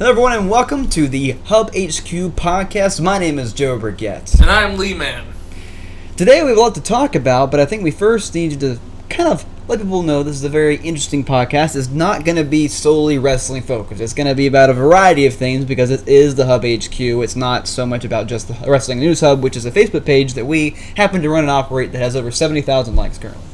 Hello everyone and welcome to the HubHQ Podcast. My name is Joe Burgett. And I'm Lee Man. Today we have a lot to talk about, but I think we first need to kind of let people know this is a very interesting podcast. It's not going to be solely wrestling focused. It's going to be about a variety of things because it is the HubHQ. It's not so much about just the Wrestling News Hub, which is a Facebook page that we happen to run and operate that has over 70,000 likes currently.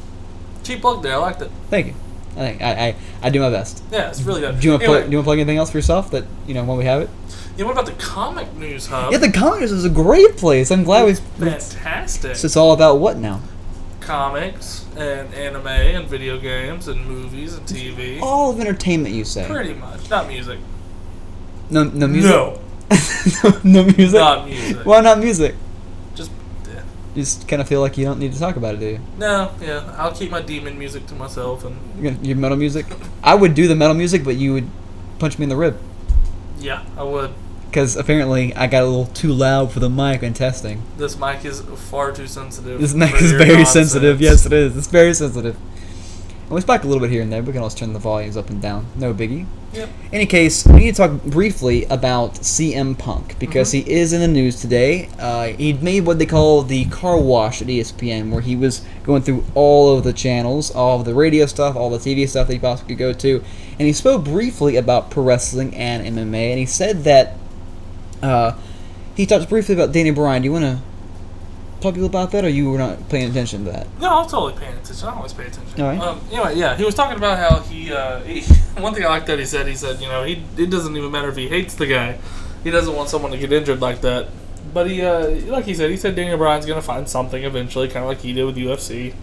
Cheap plug there, I liked it. Thank you. I do my best. Yeah, it's really good. Do you want to plug anything else for yourself that, when we have it? Yeah, what about the Comic News Hub? Yeah, the Comic News is a great place. I'm glad Fantastic. So it's all about what now? Comics and anime and video games and movies and TV. All of entertainment, you say? Pretty much. Not music. No music? No. No music? Not music. Why not music? Just, yeah. You just kind of feel like you don't need to talk about it, do you? No, yeah. I'll keep my demon music to myself. And Your metal music? I would do the metal music, but you would punch me in the rib. Yeah, I would. Because apparently I got a little too loud for the mic when testing. This mic is far too sensitive. This mic is very sensitive. Yes, it is. It's very sensitive. And we spike a little bit here and there. We can always turn the volumes up and down. No biggie. Yep. In any case, we need to talk briefly about CM Punk because he is in the news today. He made what they call the car wash at ESPN, where he was going through all of the channels, all of the radio stuff, all the TV stuff that he possibly could go to, and he spoke briefly about pro wrestling and MMA, and he said that he talked briefly about Daniel Bryan. Do you want to talk to people about that, or you were not paying attention to that? No, I'm totally paying attention. I always pay attention. All right. Anyway, yeah, he was talking about how he one thing I like that he said, it doesn't even matter if he hates the guy. He doesn't want someone to get injured like that. But like he said Daniel Bryan's going to find something eventually, kind of like he did with UFC.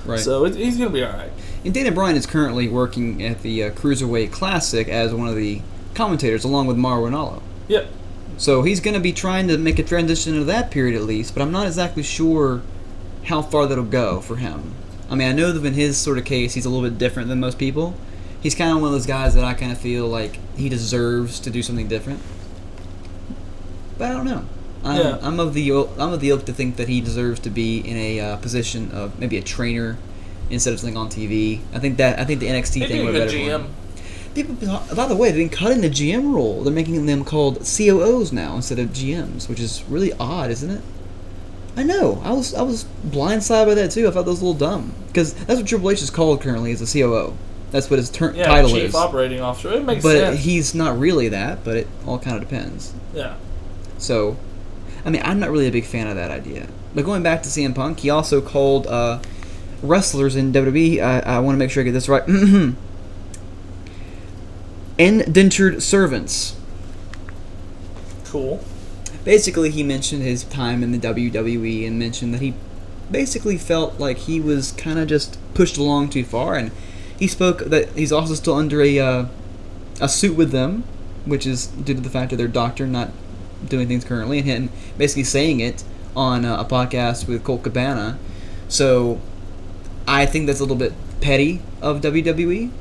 Right. So he's going to be all right. And Daniel Bryan is currently working at the Cruiserweight Classic as one of the commentators, along with Mauro Ranallo. Yep. So he's going to be trying to make a transition into that period at least, but I'm not exactly sure how far that'll go for him. I mean, I know that in his sort of case, he's a little bit different than most people. He's kind of one of those guys that I kind of feel like he deserves to do something different. But I don't know. I'm of the ilk to think that he deserves to be in a position of maybe a trainer instead of something on TV. I think the NXT thing would be better for him. People, by the way, they've been cutting the GM role. They're making them called COOs now instead of GMs, which is really odd, isn't it? I know. I was blindsided by that too. I thought that was a little dumb because that's what Triple H is called currently, is a COO. That's what his title Chief is. Chief Operating Officer. It makes sense. But he's not really that. But it all kind of depends. Yeah. So, I mean, I'm not really a big fan of that idea. But going back to CM Punk, he also called wrestlers in WWE. I want to make sure I get this right. Indentured servants. Cool. Basically, he mentioned his time in the WWE and mentioned that he basically felt like he was kind of just pushed along too far, and he spoke that he's also still under a suit with them, which is due to the fact that their doctor not doing things currently, and him basically saying it on a podcast with Colt Cabana. So I think that's a little bit petty of WWE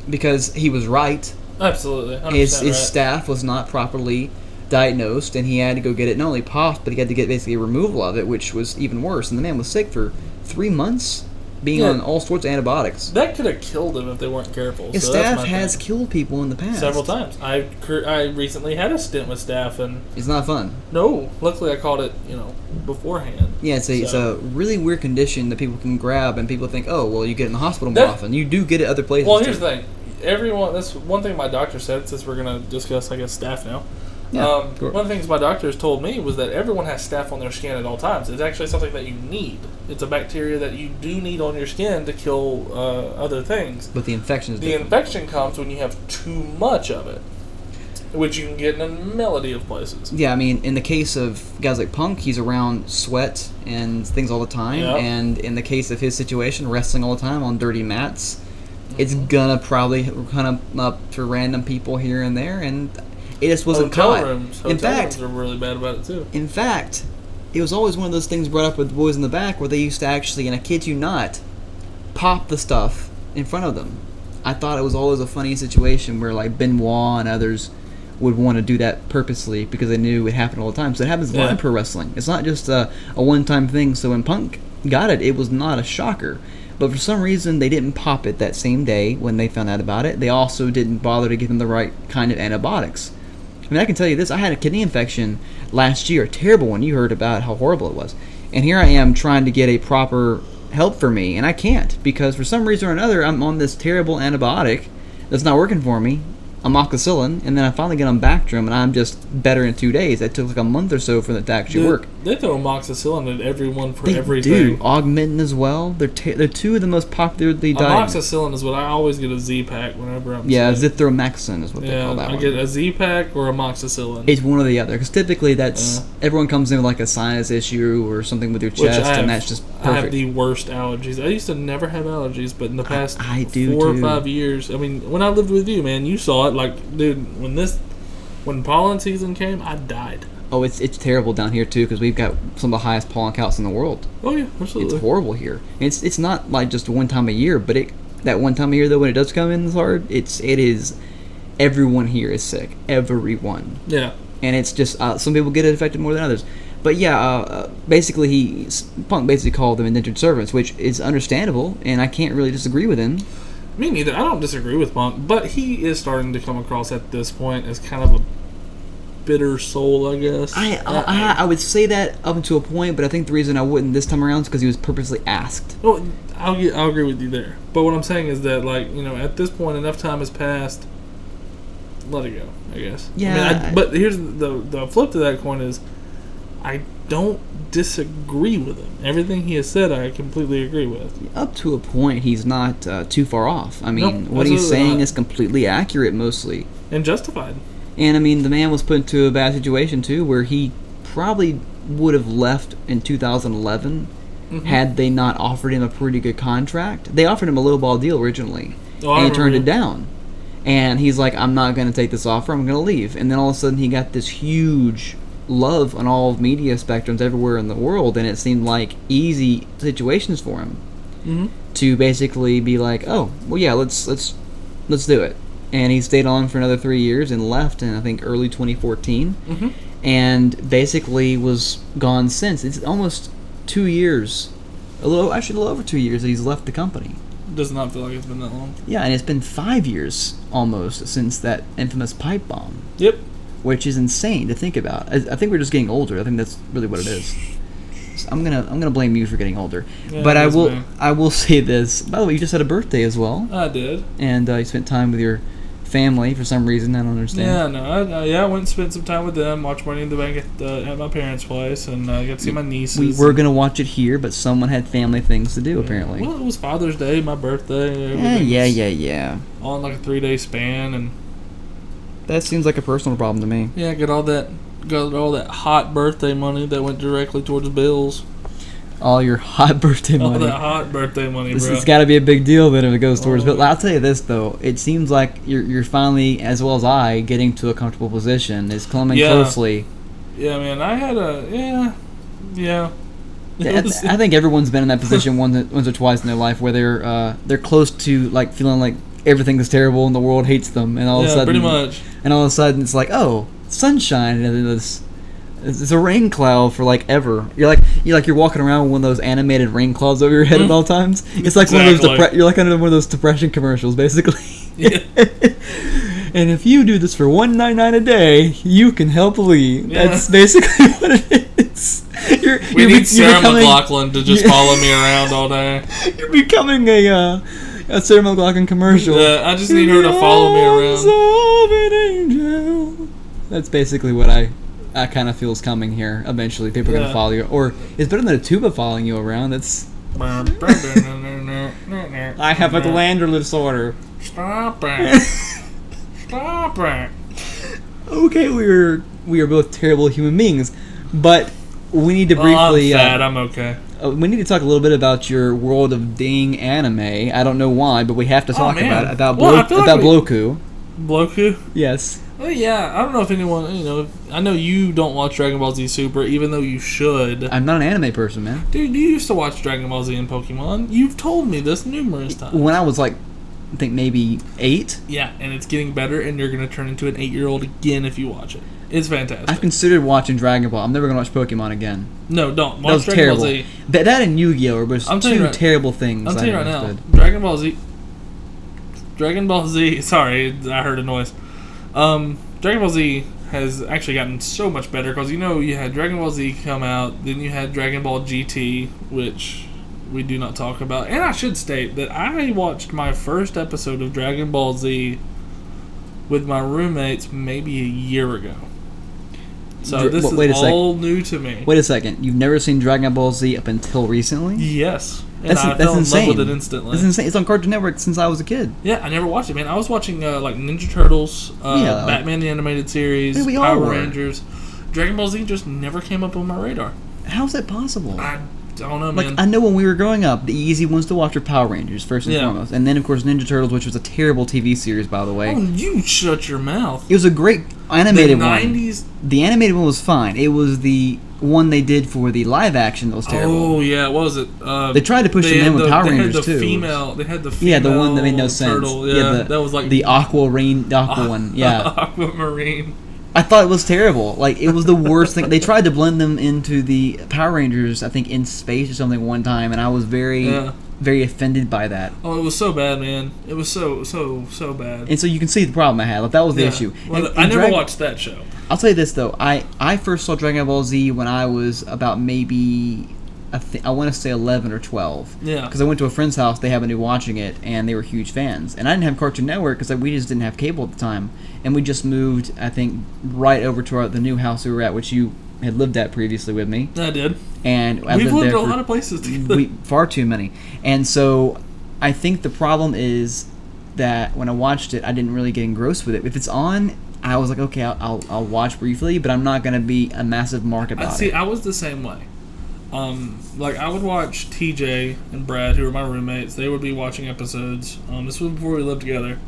because he was right. Absolutely. His staff was not properly diagnosed, and he had to go get it not only popped, but he had to get basically a removal of it, which was even worse. And the man was sick for 3 months, being on all sorts of antibiotics. That could have killed him if they weren't careful. His staff has killed people in the past. Several times. I recently had a stint with staff, and it's not fun. No. Luckily, I caught it, beforehand. Yeah, it's a really weird condition that people can grab, and people think, oh, well, you get it in the hospital more often. You do get it other places. Well, here's the thing. That's one thing my doctor said, since we're going to discuss, I guess, staph now. Yeah, one of the things my doctors told me was that everyone has staph on their skin at all times. It's actually something that you need. It's a bacteria that you do need on your skin to kill other things. But the infection is different. The infection comes when you have too much of it, which you can get in a melody of places. Yeah, I mean, in the case of guys like Punk, he's around sweat and things all the time. Yep. And in the case of his situation, wrestling all the time on dirty mats, it's gonna probably come up to random people here and there, and it just wasn't caught. Hotel rooms are really bad about it too. In fact, it was always one of those things brought up with the boys in the back where they used to actually, and I kid you not, pop the stuff in front of them. I thought it was always a funny situation where like Benoit and others would want to do that purposely because they knew it happened all the time. So it happens a lot in pro wrestling. It's not just a one-time thing. So when Punk got it was not a shocker. But for some reason, they didn't pop it that same day when they found out about it. They also didn't bother to give him the right kind of antibiotics. I mean, I can tell you this. I had a kidney infection last year, a terrible one. You heard about how horrible it was. And here I am trying to get a proper help for me, and I can't because for some reason or another, I'm on this terrible antibiotic that's not working for me, amoxicillin, and then I finally get on Bactrim, and I'm just better in 2 days. That took like a month or so for it to actually work. They throw amoxicillin at everyone for They everything. do. Augmentin as well. They're two of the most popularly diagnosed. Amoxicillin is what I always get a Z-Pack whenever I'm sick. Zithromycin is what they call that I one. get a Z-Pack or amoxicillin. It's one or the other, because typically that's everyone comes in with like a sinus issue or something with your chest, and that's just perfect. I have the worst allergies. I used to never have allergies, but in the past I do 4 or too. 5 years, I mean, when I lived with you, man, you saw it. Like, dude, when pollen season came, I died. Oh, it's terrible down here too, because we've got some of the highest pollen counts in the world. Oh yeah, absolutely. It's horrible here. It's not like just one time a year, but that one time a year though, when it does come in hard, it is everyone here is sick, everyone. Yeah. And it's just some people get it affected more than others. But yeah, basically Punk basically called them indentured servants, which is understandable, and I can't really disagree with him. Me neither. I don't disagree with Punk, but he is starting to come across at this point as kind of a bitter soul, I guess. I would say that up until a point, but I think the reason I wouldn't this time around is because he was purposely asked. Well, I'll agree with you there. But what I'm saying is that, like, you know, at this point, enough time has passed. Let it go, I guess. Yeah. I mean, but here's the flip to that coin is, I don't disagree with him. Everything he has said, I completely agree with. Up to a point, he's not too far off. I mean, Nope, what he's saying not. is completely accurate, mostly. And justified. And I mean, the man was put into a bad situation too, where he probably would have left in 2011 had they not offered him a pretty good contract. They offered him a lowball deal originally, and he turned it down. And he's like, I'm not going to take this offer, I'm going to leave. And then all of a sudden he got this huge love on all media spectrums everywhere in the world, and it seemed like easy situations for him to basically be like, oh, well, yeah, let's do it. And he stayed on for another 3 years and left in, I think, early 2014. And basically was gone since. It's almost 2 years. A little over 2 years that he's left the company. Does not feel like it's been that long. Yeah, and it's been 5 years almost since that infamous pipe bomb. Yep. Which is insane to think about. I think we're just getting older. I think that's really what it is. So I'm gonna blame you for getting older. Yeah, but I will say this. By the way, you just had a birthday as well. I did. And you spent time with your family for some reason. I don't understand. I went and spent some time with them, watched Money in the Bank at my parents' place, and got to see my nieces. We were going to watch it here, but someone had family things to do, apparently. Well, it was Father's Day, my birthday. Yeah. All in like a 3-day span, and that seems like a personal problem to me. yeah, got all that hot birthday money that went directly towards bills. All your hot birthday money. All that hot birthday money, bro. It's got to be a big deal then if it goes towards bills. I'll tell you this, though. It seems like you're finally, as well as I, getting to a comfortable position. It's coming closely. Yeah, man. I had yeah. I think everyone's been in that position once or twice in their life where they're close to like feeling like everything is terrible and the world hates them, and all of a sudden, pretty much. And all of a sudden, it's like, oh, sunshine, and then it's a rain cloud for like ever. You're walking around with one of those animated rain clouds over your head at all times. It's like one of those you're like under one of those depression commercials, basically. Yeah. And if you do this for $1.99 a day, you can help alleviate. Yeah. That's basically what it is. We need Sarah McLachlan to just follow me around all day. You're becoming a Sarah McLachlan commercial. Yeah, I just need her to follow me around. Of an angel. That's basically what I kind of feel is coming here. Eventually, people are going to follow you. Or it's better than a tuba following you around. That's. I have a glandular disorder. Stop it. Stop it. Okay, we are both terrible human beings, but we need to briefly. I'm fat. I'm okay. We need to talk a little bit about your world of ding anime. I don't know why, but we have to talk about Bloku. Bloku? Yes. Oh yeah, I don't know if anyone, I know you don't watch Dragon Ball Z Super, even though you should. I'm not an anime person, man. Dude, you used to watch Dragon Ball Z and Pokemon. You've told me this numerous times. When I was like, I think maybe 8. Yeah, and it's getting better, and you're going to turn into an 8-year-old again if you watch it. It's fantastic. I've considered watching Dragon Ball. I'm never going to watch Pokemon again. No, don't. Watch Dragon terrible. Ball Z. That and Yu-Gi-Oh! Were two terrible things. I'm telling you right now. Dragon Ball Z, sorry, I heard a noise. Dragon Ball Z has actually gotten so much better because you had Dragon Ball Z come out, then you had Dragon Ball GT, which we do not talk about. And I should state that I watched my first episode of Dragon Ball Z with my roommates maybe a year ago. So this is all new to me. Wait a second. You've never seen Dragon Ball Z up until recently? Yes. And I fell in love with it instantly. That's insane. It's on Cartoon Network since I was a kid. Yeah, I never watched it, man. I was watching like Ninja Turtles, Batman the Animated Series, Power Rangers. Dragon Ball Z just never came up on my radar. How's that possible? I don't know, man. I know when we were growing up, the easy ones to watch were Power Rangers, first and foremost. And then, of course, Ninja Turtles, which was a terrible TV series, by the way. Oh, you shut your mouth. It was a great animated the one. 90s? The animated one was fine. It was the one they did for the live action that was terrible. Oh, yeah, what was it? They tried to push them in with Power Rangers, too. They had the female the one that made no sense. Turtle. Yeah, that was like... The aqua one, yeah. Aquamarine. I thought it was terrible. Like, it was the worst thing. They tried to blend them into the Power Rangers, I think, in space or something one time, and I was very offended by that. Oh, it was so bad, man. It was so bad. And so you can see the problem I had. Like, that was the issue. Well, I never watched that show. I'll tell you this, though. I first saw Dragon Ball Z when I was about maybe... I want to say 11 or 12. Yeah. Because I went to a friend's house, they happened to be watching it, and they were huge fans. And I didn't have Cartoon Network because we just didn't have cable at the time. And we just moved, I think, right over to the new house we were at, which you had lived at previously with me. I did. And we've lived in a lot of places together. Far too many. And so I think the problem is that when I watched it, I didn't really get engrossed with it. If it's on, I was like, okay, I'll watch briefly, but I'm not going to be a massive mark about it. See, I was the same way. Like, I would watch TJ and Brad, who were my roommates. They would be watching episodes. This was before we lived together.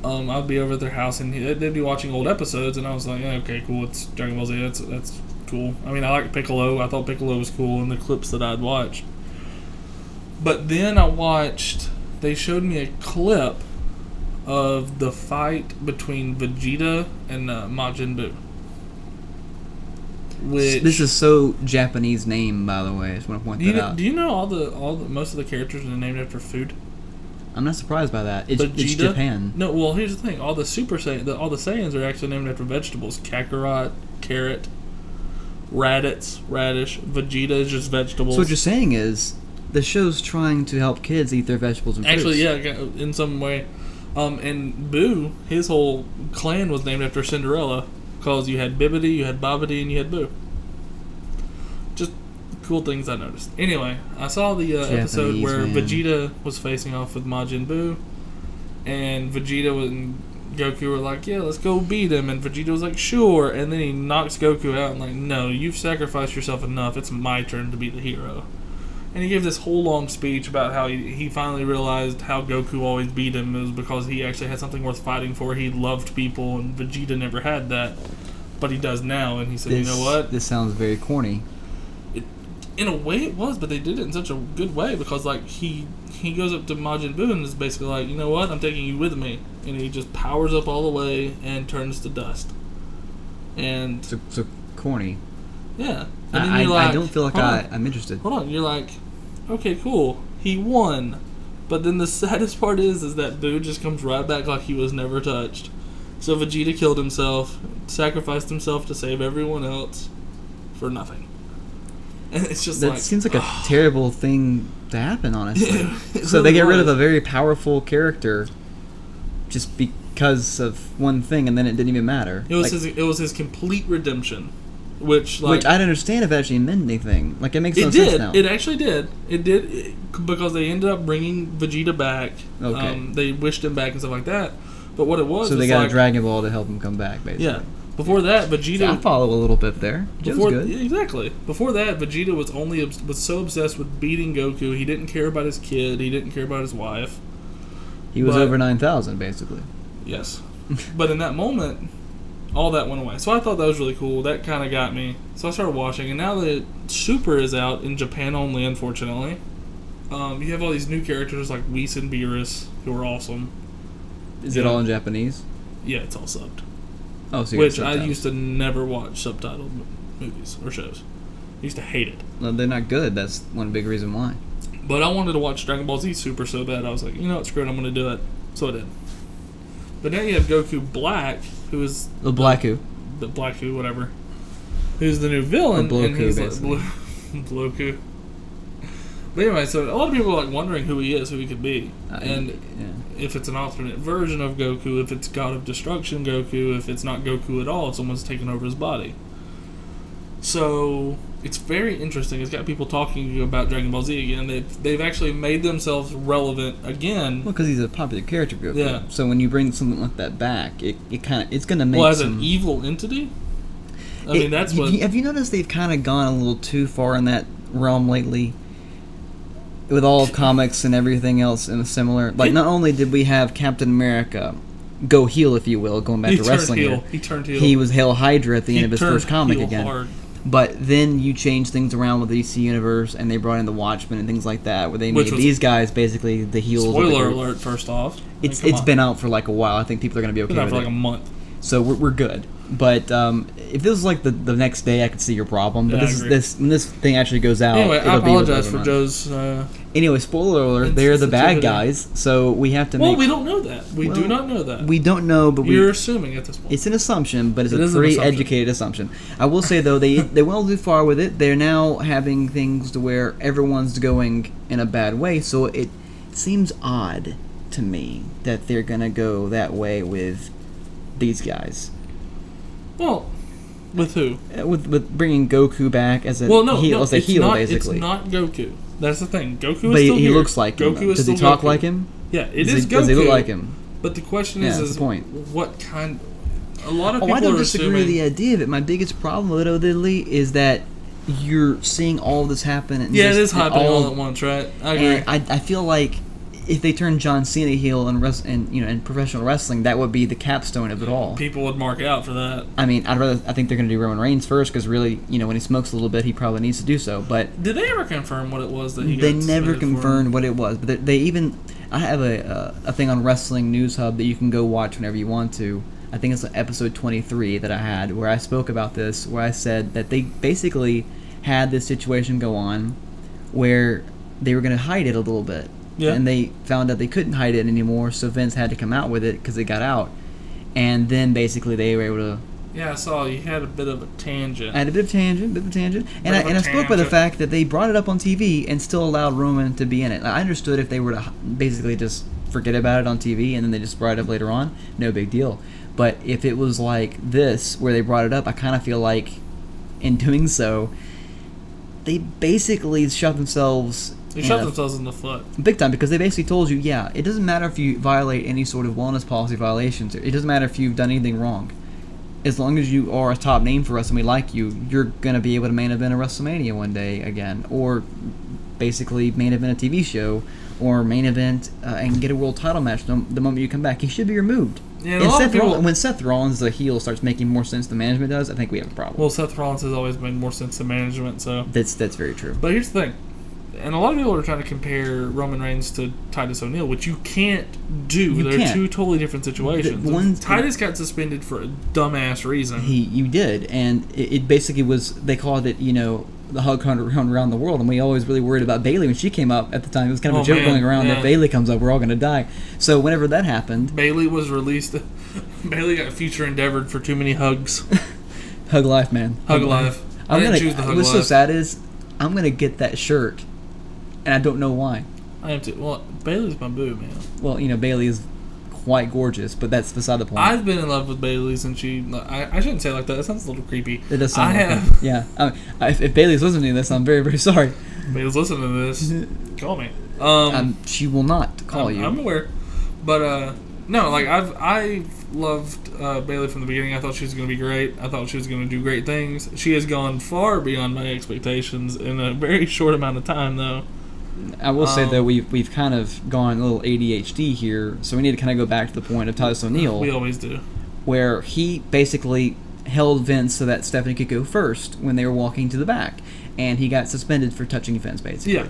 I'd be over at their house, and they'd be watching old episodes, and I was like, yeah, okay, cool, it's Dragon Ball Z, that's cool. I mean, I liked Piccolo. I thought Piccolo was cool in the clips that I'd watched. But then they showed me a clip of the fight between Vegeta and Majin Buu. This is so Japanese name, by the way. I just want to point that out. Do you know most of the characters are named after food? I'm not surprised by that. It's Japan. No, well, here's the thing. All the Super Saiyan, all the Saiyans are actually named after vegetables. Kakarot, carrot, radish. Vegeta is just vegetables. So what you're saying is the show's trying to help kids eat their vegetables and fruits. Actually, yeah, in some way. And Boo, his whole clan was named after Cinderella. Because you had Bibbidi, you had Bobbidi, and you had Boo. Just cool things I noticed. Anyway, I saw the episode where Vegeta was facing off with Majin Buu. And Vegeta and Goku were like, yeah, let's go beat him. And Vegeta was like, sure. And then he knocks Goku out and like, no, you've sacrificed yourself enough. It's my turn to be the hero. And he gave this whole long speech about how he finally realized how Goku always beat him. It was because he actually had something worth fighting for. He loved people, and Vegeta never had that. But he does now, and he said, you know what? This sounds very corny. In a way it was, but they did it in such a good way because like he goes up to Majin Buu and is basically like, you know what? I'm taking you with me. And he just powers up all the way and turns to dust. And so corny. Yeah. And then you're I don't feel like I'm interested. Hold on. You're like, okay, cool. He won. But then the saddest part is that Boo just comes right back like he was never touched. So Vegeta killed himself, sacrificed himself to save everyone else for nothing. And it's just that seems like a terrible thing to happen, honestly. So really they get rid of a very powerful character just because of one thing, and then it didn't even matter. It was his complete redemption. Which I'd understand if it actually meant anything. Like, it makes no sense now. It actually did. It did, because they ended up bringing Vegeta back. Okay. They wished him back and stuff like that. But what it was... So they got a Dragon Ball to help him come back, basically. Yeah. Before that, Vegeta... So I follow a little bit there. It was good. Exactly. Before that, Vegeta was so obsessed with beating Goku, he didn't care about his kid, he didn't care about his wife. He was over 9,000, basically. Yes. But in that moment... all that went away. So I thought that was really cool. That kind of got me. So I started watching. And now that Super is out in Japan only, unfortunately, you have all these new characters like Whis and Beerus, who are awesome. Is it all in Japanese? Yeah, it's all subbed. Oh, so which I used to never watch subtitled movies or shows. I used to hate it. Well, they're not good. That's one big reason why. But I wanted to watch Dragon Ball Z Super so bad. I was like, you know what, screw it, I'm going to do it. So I did. But now you have Goku Black, who is... The Black who? the Blacku, whatever, who's the new villain. Bloku, he's basically. Bloku. But anyway, so a lot of people are like wondering who he is, who he could be, and if it's an alternate version of Goku, if it's God of Destruction Goku, if it's not Goku at all, if someone's taken over his body. So it's very interesting. It's got people talking about Dragon Ball Z again. They've actually made themselves relevant again. Well, because he's a popular character, Goku. Yeah. So when you bring something like that back, it's going to make as an evil entity. I mean, that's what. Have you noticed they've kind of gone a little too far in that realm lately? With all of comics and everything else and similar. Like, not only did we have Captain America go heel, if you will, going back to wrestling here. He turned heel. He was Hail Hydra at the end of his first comic again. Hard. But then you change things around with the DC Universe, and they brought in the Watchmen and things like that, where they made these guys basically the heels. Spoiler alert! First off, it's been out for like a while. I think people are going to be okay with it. It's been out for like a month. So we're good. But if this was like the next day, I could see your problem. But when this thing actually goes out, anyway, I apologize for Joe's. Anyway, spoiler alert: they're the bad guys, so we have to. Well, we don't know that. We do not know that. We don't know, but you're assuming at this point. It's an assumption, but it's a pretty educated assumption. I will say though, they went too far with it. They're now having things to where everyone's going in a bad way, so it seems odd to me that they're gonna go that way with these guys. Well, with who? With bringing Goku back as a heel, basically. It's not Goku. That's the thing. Goku is still here. He looks like him. Goku is Does still he talk Goku. like him? Yeah, it is Goku. Does he look like him? But the question is the point. What kind... A lot of people I don't are disagree assuming... with the idea of it. My biggest problem with it, Odidly, is that you're seeing all this happen. And it is happening all at once, right? I agree. And I feel like if they turn John Cena heel in professional wrestling, that would be the capstone of it all. People would mark out for that. I mean, I think they're going to do Roman Reigns first because really, when he smokes a little bit, he probably needs to do so. But did they ever confirm what it was that he got? They never confirmed what it was. But they even, I have a thing on Wrestling News Hub that you can go watch whenever you want to. I think it's episode 23 that I had where I spoke about this, where I said that they basically had this situation go on where they were going to hide it a little bit. Yeah. And they found out they couldn't hide it anymore, so Vince had to come out with it because it got out. And then basically they were able to... Yeah, I saw you had a bit of a tangent. I had a bit of a tangent. And I spoke by the fact that they brought it up on TV and still allowed Roman to be in it. I understood if they were to basically just forget about it on TV and then they just brought it up later on, no big deal. But if it was like this, where they brought it up, I kind of feel like in doing so, they basically shot themselves... They shot themselves in the foot. Big time, because they basically told you, it doesn't matter if you violate any sort of wellness policy violations. It doesn't matter if you've done anything wrong. As long as you are a top name for us and we like you, you're going to be able to main event a WrestleMania one day again. Or basically main event a TV show. Or main event and get a world title match the moment you come back. He should be removed. Yeah, when Seth Rollins, the heel, starts making more sense than management does, I think we have a problem. Well, Seth Rollins has always made more sense than management, so... That's very true. But here's the thing. And a lot of people are trying to compare Roman Reigns to Titus O'Neil, which you can't do. They're two totally different situations. Titus got suspended for a dumbass reason. You did, and it basically was, they called it, the hug around the world, and we always really worried about Bayley when she came up at the time. It was kind of a joke going around that if Bayley comes up, we're all going to die. So whenever that happened... Bayley was released. Bayley got future endeavored for too many hugs. Hug life, man. Hug life. I didn't choose the hug life. What's so sad is, I'm going to get that shirt. And I don't know why. I am too. Well, Bayley's my boo, man. Well, Bayley is quite gorgeous, but that's beside the point. I've been in love with Bayley since she... I shouldn't say it like that. That sounds a little creepy. It does sound creepy. Yeah. If Bayley's listening to this, I'm very, very sorry. Bayley's listening to this. Call me. She will not call you. I'm aware. But, no, I loved Bayley from the beginning. I thought she was going to be great. I thought she was going to do great things. She has gone far beyond my expectations in a very short amount of time, though. I will say that we've kind of gone a little ADHD here, so we need to kind of go back to the point of Titus O'Neil. We always do. Where he basically held Vince so that Stephanie could go first when they were walking to the back, and he got suspended for touching Vince, basically. Yeah.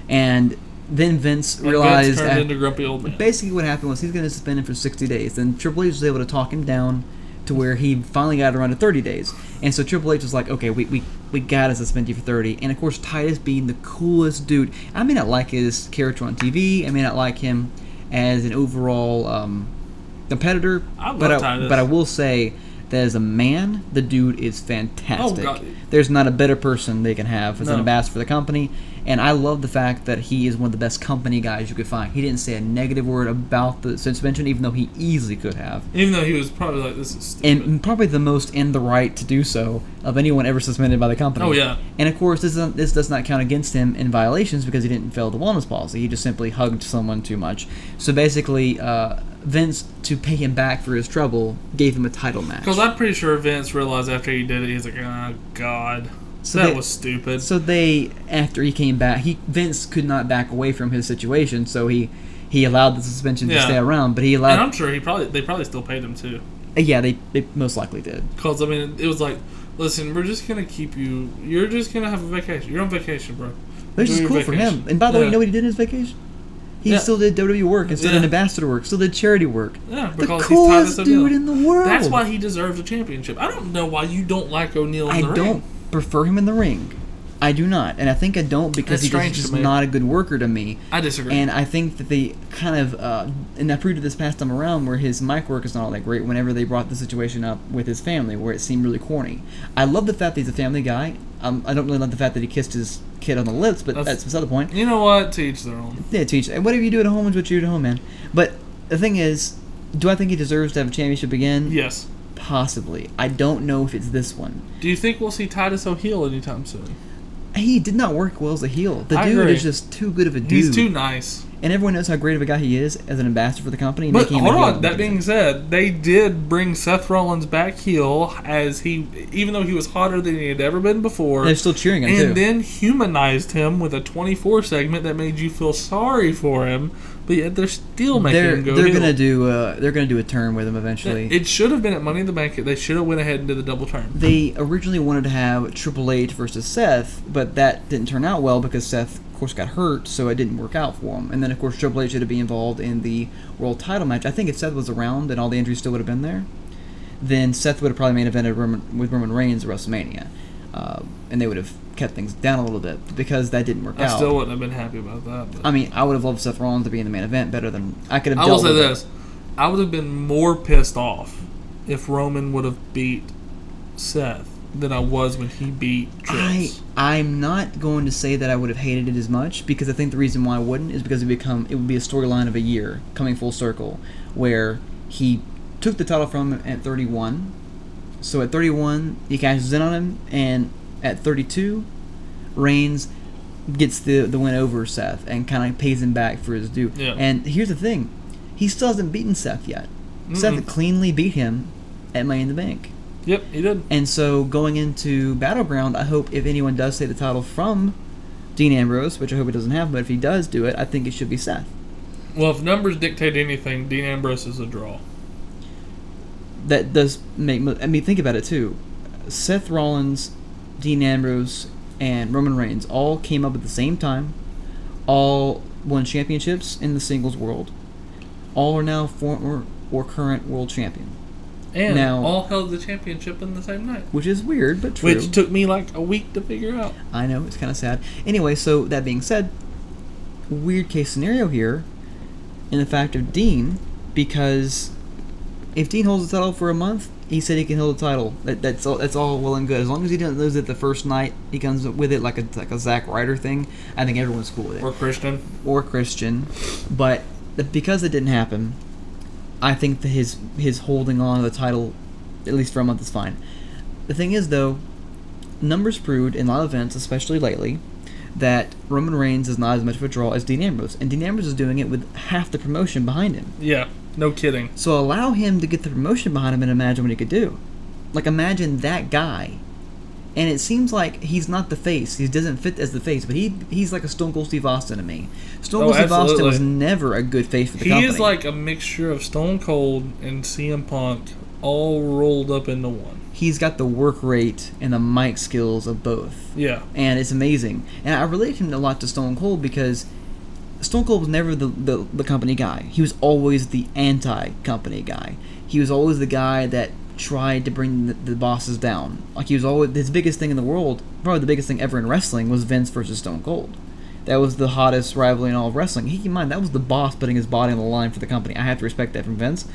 And then Vince realized Vince turned into grumpy old man. Basically what happened was he's going to suspend him for 60 days. Then Triple H was able to talk him down to where he finally got around to 30 days. And so Triple H was like, okay, we gotta suspend you for 30. And of course, Titus being the coolest dude. I may not like his character on TV. I may not like him as an overall competitor. Titus. But I will say that as a man, the dude is fantastic. Oh, God. There's not a better person they can have as an No. ambassador for the company. And I love the fact that he is one of the best company guys you could find. He didn't say a negative word about the suspension, even though he easily could have. Even though he was probably like, this is stupid. And probably the most in the right to do so of anyone ever suspended by the company. Oh, yeah. And of course, this does not count against him in violations because he didn't fail the wellness policy. He just simply hugged someone too much. So basically, Vince, to pay him back for his trouble, gave him a title match. Because I'm pretty sure Vince realized after he did it, he's like, oh, God. So that was stupid. So after he came back, Vince could not back away from his situation, so he allowed the suspension to stay around. But he allowed. And I'm sure they probably still paid him too. Yeah, they most likely did. Because I mean, it was like, listen, we're just gonna keep you. You're just gonna have a vacation. You're on vacation, bro. Which is cool for him. And by the way, you know what he did in his vacation? He still did WWE work and still did ambassador work, still did charity work. Yeah, because the coolest dude in the world. That's why he deserves a championship. I don't know why you don't like O'Neal in the ring. I don't prefer him in the ring. I do not. And I think I don't because he's just not a good worker to me. I disagree. And I think that they kind of, and I proved it this past time around, where his mic work is not all that great whenever they brought the situation up with his family, where it seemed really corny. I love the fact that he's a family guy. I don't really love the fact that he kissed his kid on the lips, but that's beside the point. You know what? To each their own. Yeah, to each. And whatever you do at home is what you do at home, man. But the thing is, do I think he deserves to have a championship again? Yes. Possibly. I don't know if it's this one. Do you think we'll see Titus O'Neal anytime soon? He did not work well as a heel. The dude is just too good of a dude. He's too nice. And everyone knows how great of a guy he is as an ambassador for the company. But hold on, that being said, they did bring Seth Rollins back heel even though he was hotter than he had ever been before. They're still cheering him too. And then humanized him with a 24 segment that made you feel sorry for him. But yet they're still making him go heel. They're gonna do a turn with him eventually. It should have been at Money in the Bank. They should have went ahead and did the double turn. They originally wanted to have Triple H versus Seth, but that didn't turn out well because Seth, of course, got hurt, so it didn't work out for him. And then, of course, Triple H had to be involved in the world title match. I think if Seth was around and all the injuries still would have been there, then Seth would have probably main evented with Roman Reigns at WrestleMania, and they would have kept things down a little bit because that didn't work out. I still wouldn't have been happy about that. But. I mean, I would have loved Seth Rollins to be in the main event better than I could have. I will say this: I would have been more pissed off if Roman would have beat Seth than I was when he beat Trips. I'm not going to say that I would have hated it as much because I think the reason why I wouldn't is because it would be a storyline of a year coming full circle where he took the title from him at 31. So at 31, he cashes in on him, and at 32, Reigns gets the win over Seth and kind of pays him back for his due. Yeah. And here's the thing. He still hasn't beaten Seth yet. Seth cleanly beat him at Money in the Bank. Yep, he did. And so going into Battleground, I hope if anyone does take the title from Dean Ambrose, which I hope he doesn't have, but if he does do it, I think it should be Seth. Well, if numbers dictate anything, Dean Ambrose is a draw. That does make... I mean, think about it, too. Seth Rollins, Dean Ambrose, and Roman Reigns all came up at the same time, all won championships in the singles world, all are now former or current world champion. And now, all held the championship in the same night. Which is weird, but true. Which took me like a week to figure out. I know, it's kind of sad. Anyway, so that being said, weird case scenario here in the fact of Dean, because if Dean holds the title for a month, he said he can hold the title. That's all well and good. As long as he doesn't lose it the first night, he comes with it like a Zack Ryder thing. I think everyone's cool with it. Or Christian. But because it didn't happen, I think that his holding on to the title, at least for a month, is fine. The thing is, though, numbers proved in a lot of events, especially lately, that Roman Reigns is not as much of a draw as Dean Ambrose. And Dean Ambrose is doing it with half the promotion behind him. Yeah, no kidding. So allow him to get the promotion behind him and imagine what he could do. Like, imagine that guy. And it seems like he's not the face. He doesn't fit as the face, but he's like a Stone Cold Steve Austin to me. Stone Cold Steve Austin was never a good face for the company. He is like a mixture of Stone Cold and CM Punk all rolled up into one. He's got the work rate and the mic skills of both. Yeah. And it's amazing. And I relate him a lot to Stone Cold because Stone Cold was never the company guy. He was always the anti-company guy. He was always the guy that tried to bring the bosses down. Like, he was always... His biggest thing in the world, probably the biggest thing ever in wrestling, was Vince versus Stone Cold. That was the hottest rivalry in all of wrestling. Keep in mind, that was the boss putting his body on the line for the company. I have to respect that from Vince.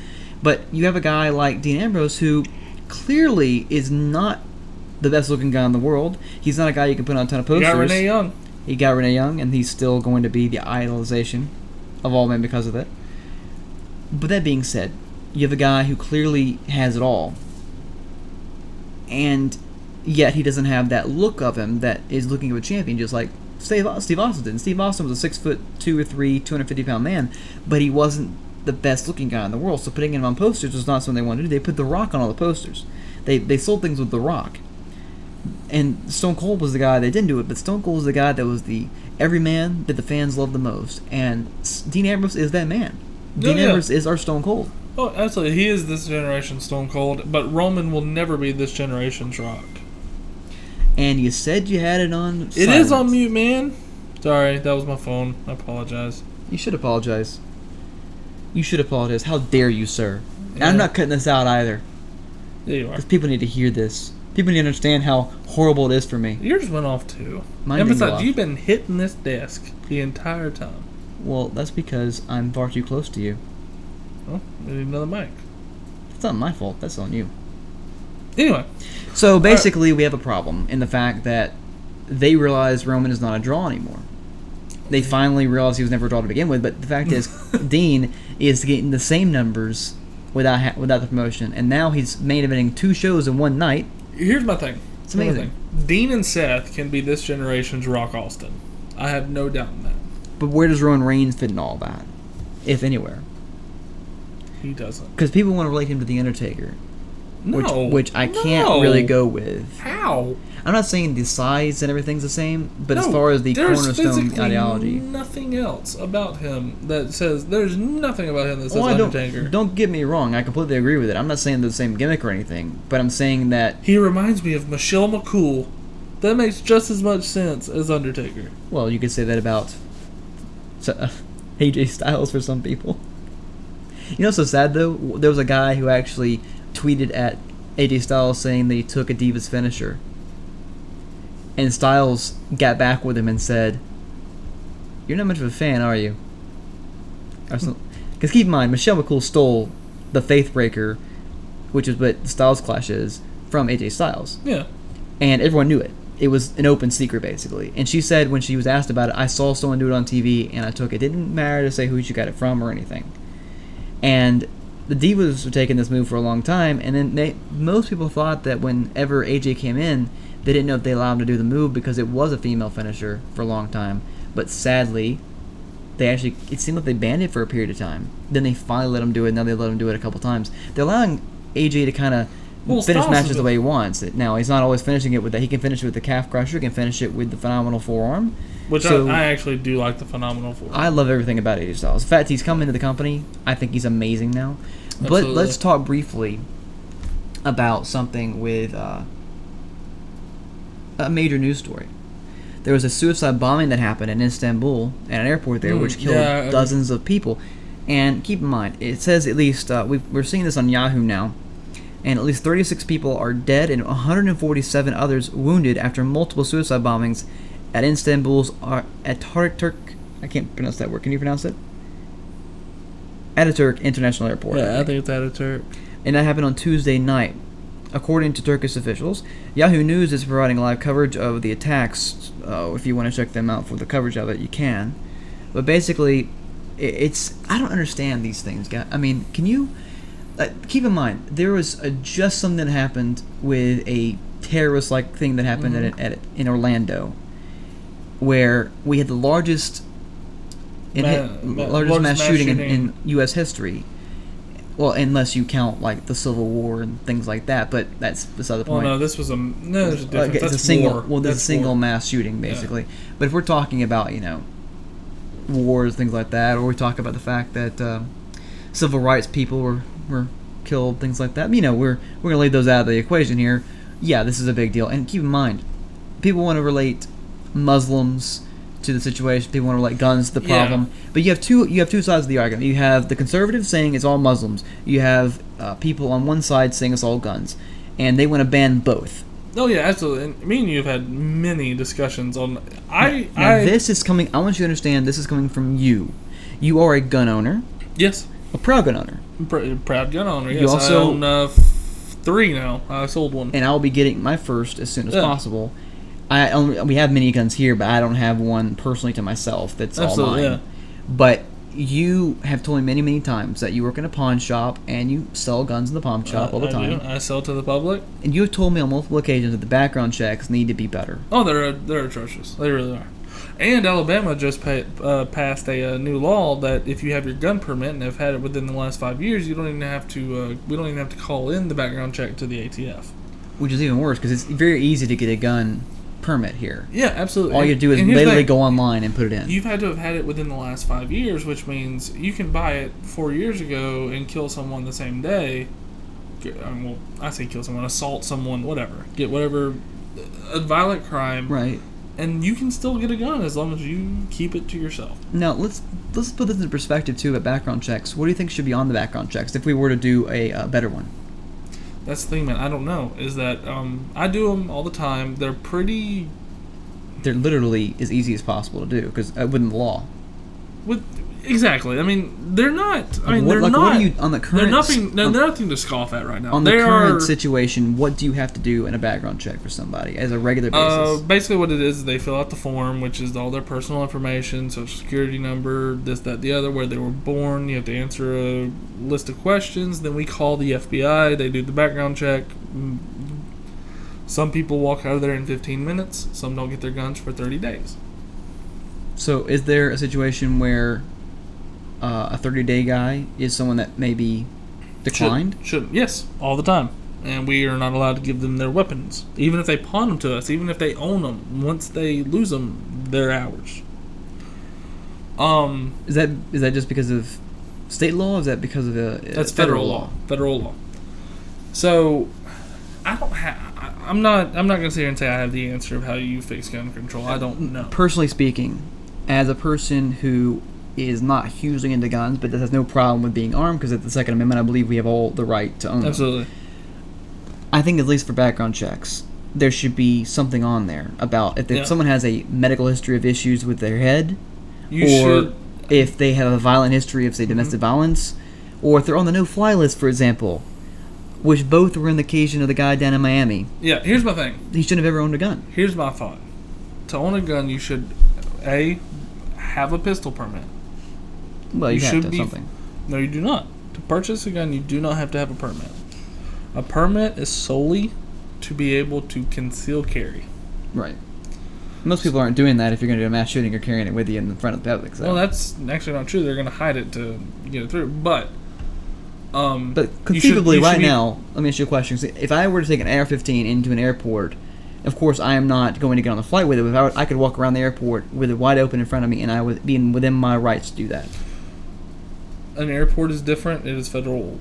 But you have a guy like Dean Ambrose who clearly is not the best looking guy in the world. He's not a guy you can put on a ton of posters. He got Renee Young. He got Renee Young, and he's still going to be the idolization of all men because of it. But that being said, you have a guy who clearly has it all, and yet he doesn't have that look of him that is looking of a champion, just like Steve Austin did. Steve Austin was a 6'2" or 3", 250-pound man, but he wasn't the best looking guy in the world. So putting him on posters was not something they wanted to do. They put The Rock on all the posters. They sold things with The Rock. And Stone Cold was the guy that didn't do it, but Stone Cold was the guy that was the everyman that the fans loved the most. And Dean Ambrose is that man. Dean Ambrose is our Stone Cold. Oh, absolutely. He is this generation's Stone Cold, but Roman will never be this generation's Rock. And you said you had it on silent. It is on mute, man. Sorry, that was my phone. I apologize. You should apologize. You should apologize. How dare you, sir? And Yeah. I'm not cutting this out either. Yeah, you are. Because people need to hear this. People need to understand how horrible it is for me. Yours went off, too. Mine And didn't go besides, off. you've been hitting this desk the entire time. Well, that's because I'm far too close to you. Well, we need another mic. It's not my fault. That's on you. Anyway. So basically, we have a problem in the fact that they realize Roman is not a draw anymore. They finally realized he was never a draw to begin with, but the fact is, Dean is getting the same numbers without the promotion, and now he's main eventing 2 shows in one night. Here's my thing. It's amazing. Dean and Seth can be this generation's Rock Austin. I have no doubt in that. But where does Roman Reigns fit in all that, if anywhere? He doesn't. Because people want to relate him to The Undertaker, No. which I can't really go with. How? I'm not saying the size and everything's the same, but as No, far as the there's cornerstone physically ideology. nothing else about him that says there's nothing about him that says Well, Undertaker. don't get me wrong. I completely agree with it. I'm not saying they're the same gimmick or anything, but I'm saying that. He reminds me of Michelle McCool. That makes just as much sense as Undertaker. Well, you could say that about AJ Styles for some people. You know what's so sad though? There was a guy who actually tweeted at AJ Styles saying that he took a Divas finisher. And Styles got back with him and said, "You're not much of a fan, are you?" Because keep in mind, Michelle McCool stole the Faith Breaker, which is what the Styles Clash is, from AJ Styles. Yeah. And everyone knew it. It was an open secret, basically. And she said when she was asked about it, "I saw someone do it on TV, and I took it. It didn't matter to say who she got it from or anything." And the Divas were taking this move for a long time, and then most people thought that whenever AJ came in, they didn't know if they allowed him to do the move because it was a female finisher for a long time. But sadly, it seemed like they banned it for a period of time. Then they finally let him do it. Now they let him do it a couple times. They're allowing AJ to kind of finish matches the way he wants. Now he's not always finishing it with that. He can finish it with the calf crusher. He can finish it with the phenomenal forearm. Which So, I actually do like the phenomenal forearm. I love everything about AJ Styles. In fact, he's come into the company. I think he's amazing now. But Absolutely. let's talk briefly about something with a major news story. There was a suicide bombing that happened in Istanbul at an airport there, which killed dozens of people. And keep in mind, it says at least, we're seeing this on Yahoo now, and at least 36 people are dead and 147 others wounded after multiple suicide bombings at Istanbul's Ataturk. I can't pronounce that word. Can you pronounce it? Ataturk International Airport. Yeah, I think it's Ataturk. And that happened on Tuesday night. According to Turkish officials, Yahoo News is providing live coverage of the attacks. If you want to check them out for the coverage of it, you can. But basically, I don't understand these things, guys. I mean, can you keep in mind there was just something that happened with a terrorist-like thing that happened in Orlando, where we had the largest mass shooting in U.S. history. Well, unless you count like the Civil War and things like that, but that's beside the point. Well, no, this was there's a difference. It's That's a single. war. Well, there's a That's single war. mass shooting basically. Yeah. But if we're talking about wars, things like that, or we talk about the fact that civil rights people were killed, things like that. We're gonna lay those out of the equation here. Yeah, this is a big deal, and keep in mind, people want to relate Muslims to the situation. People want to relate guns to the problem. Yeah. But you have two sides of the argument. You have the conservatives saying it's all Muslims. You have people on one side saying it's all guns, and they want to ban both. Oh yeah, absolutely. And me and you have had many discussions on. This is coming. I want you to understand. This is coming from you. You are a gun owner. Yes. A proud gun owner. Proud gun owner. Yes. You also I own 3 now. I sold one. And I'll be getting my first as soon as possible. We have miniguns here, but I don't have one personally to myself. That's all mine. Yeah. But you have told me many, many times that you work in a pawn shop and you sell guns in the pawn shop all the time. I sell to the public. And you have told me on multiple occasions that the background checks need to be better. Oh, they're atrocious. They really are. And Alabama just passed a new law that if you have your gun permit and have had it within the last 5 years, you don't even have to. We don't even have to call in the background check to the ATF. Which is even worse because it's very easy to get a gun permit here. Yeah, absolutely. All you do is literally go online and put it in. You've had to have had it within the last 5 years, which means you can buy it 4 years ago and kill someone the same day. Well, I say kill someone, assault someone, whatever. Get whatever, a violent crime. Right. And you can still get a gun as long as you keep it to yourself. Now, let's put this into perspective, too, about background checks. What do you think should be on the background checks if we were to do a better one? That's the thing, man. I don't know. Is that I do them all the time. They're literally as easy as possible to do because within the law. Exactly. I mean, they're not. I mean, what, they're not. What are you on the current? They're nothing to scoff at right now. On the current situation, what do you have to do in a background check for somebody as a regular basis? Basically, what it is they fill out the form, which is all their personal information, social security number, this, that, the other, where they were born. You have to answer a list of questions. Then we call the FBI. They do the background check. Some people walk out of there in 15 minutes. Some don't get their guns for 30 days. So, is there a situation where a 30-day guy is someone that may be declined? Should yes, all the time. And we are not allowed to give them their weapons. Even if they pawn them to us, even if they own them. Once they lose them, they're ours. Is that just because of state law? Or is that because of that's federal law? Federal law. So, I'm not going to sit here and say I have the answer of how you fix gun control. I don't know. Personally speaking, as a person who is not hugely into guns, but that has no problem with being armed, because at the Second Amendment, I believe we have all the right to own them. Absolutely. I think at least for background checks, there should be something on there about if someone has a medical history of issues with their head, if they have a violent history of, say, domestic violence, or if they're on the no-fly list, for example, which both were in the occasion of the guy down in Miami. Yeah, here's my thing. He shouldn't have ever owned a gun. Here's my thought. To own a gun, you should, have a pistol permit. Well, you have to have something. No, you do not. To purchase a gun, you do not have to have a permit. A permit is solely to be able to conceal carry. Right. Most people aren't doing that if you're going to do a mass shooting or carrying it with you in front of the public. So. Well, that's actually not true. They're going to hide it to get it through. But conceivably, now, let me ask you a question. If I were to take an AR-15 into an airport, of course, I am not going to get on the flight with it. But I could walk around the airport with it wide open in front of me, and I would be within my rights to do that. An airport is different. It is federal.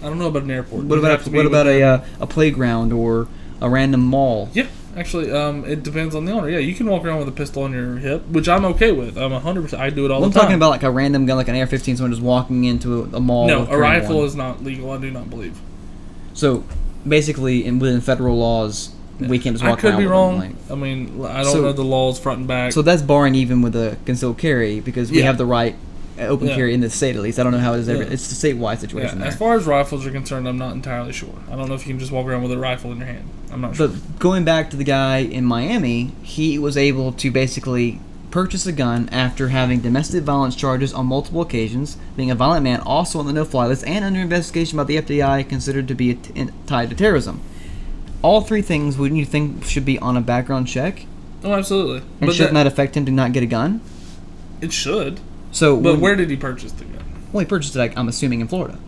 I don't know about an airport. What about a playground or a random mall? Yeah, actually, it depends on the owner. Yeah, you can walk around with a pistol on your hip, which I'm okay with. I'm 100%. I do it all the time. I'm talking about like a random gun, like an AR-15, someone just walking into a mall. No, a rifle is not legal. I do not believe. So, basically, within federal laws, we can't just walk around. I could be wrong. Them, I mean, I don't know the laws front and back. So that's barring even with a concealed carry, because we have the right. Open carry in the state, at least. I don't know how it is. It's a statewide situation. As far as rifles are concerned, I'm not entirely sure. I don't know if you can just walk around with a rifle in your hand. I'm not sure. But going back to the guy in Miami, he was able to basically purchase a gun after having domestic violence charges on multiple occasions, being a violent man, also on the no-fly list, and under investigation by the FBI, considered to be tied to terrorism. All three things wouldn't you think should be on a background check? Oh, absolutely. And shouldn't that affect him to not get a gun? It should. But where did he purchase the gun? Well, he purchased it, I'm assuming, in Florida.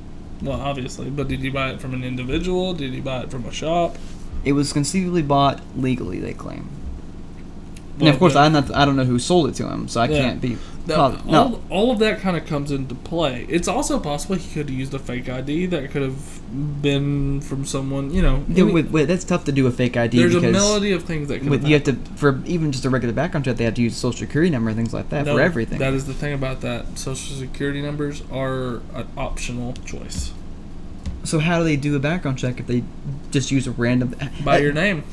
Well, obviously. But did he buy it from an individual? Did he buy it from a shop? It was conceivably bought legally, they claim. And of course, I don't know who sold it to him, so I can't be positive. All of that kind of comes into play. It's also possible he could have used a fake ID that could have been from someone, you know. Yeah, that's tough to do a fake ID. There's a melody of things that could have you have to, for even just a regular background check, they have to use a social security number and things like that for everything. That is the thing about that. Social security numbers are an optional choice. So how do they do a background check if they just use a random... By your name.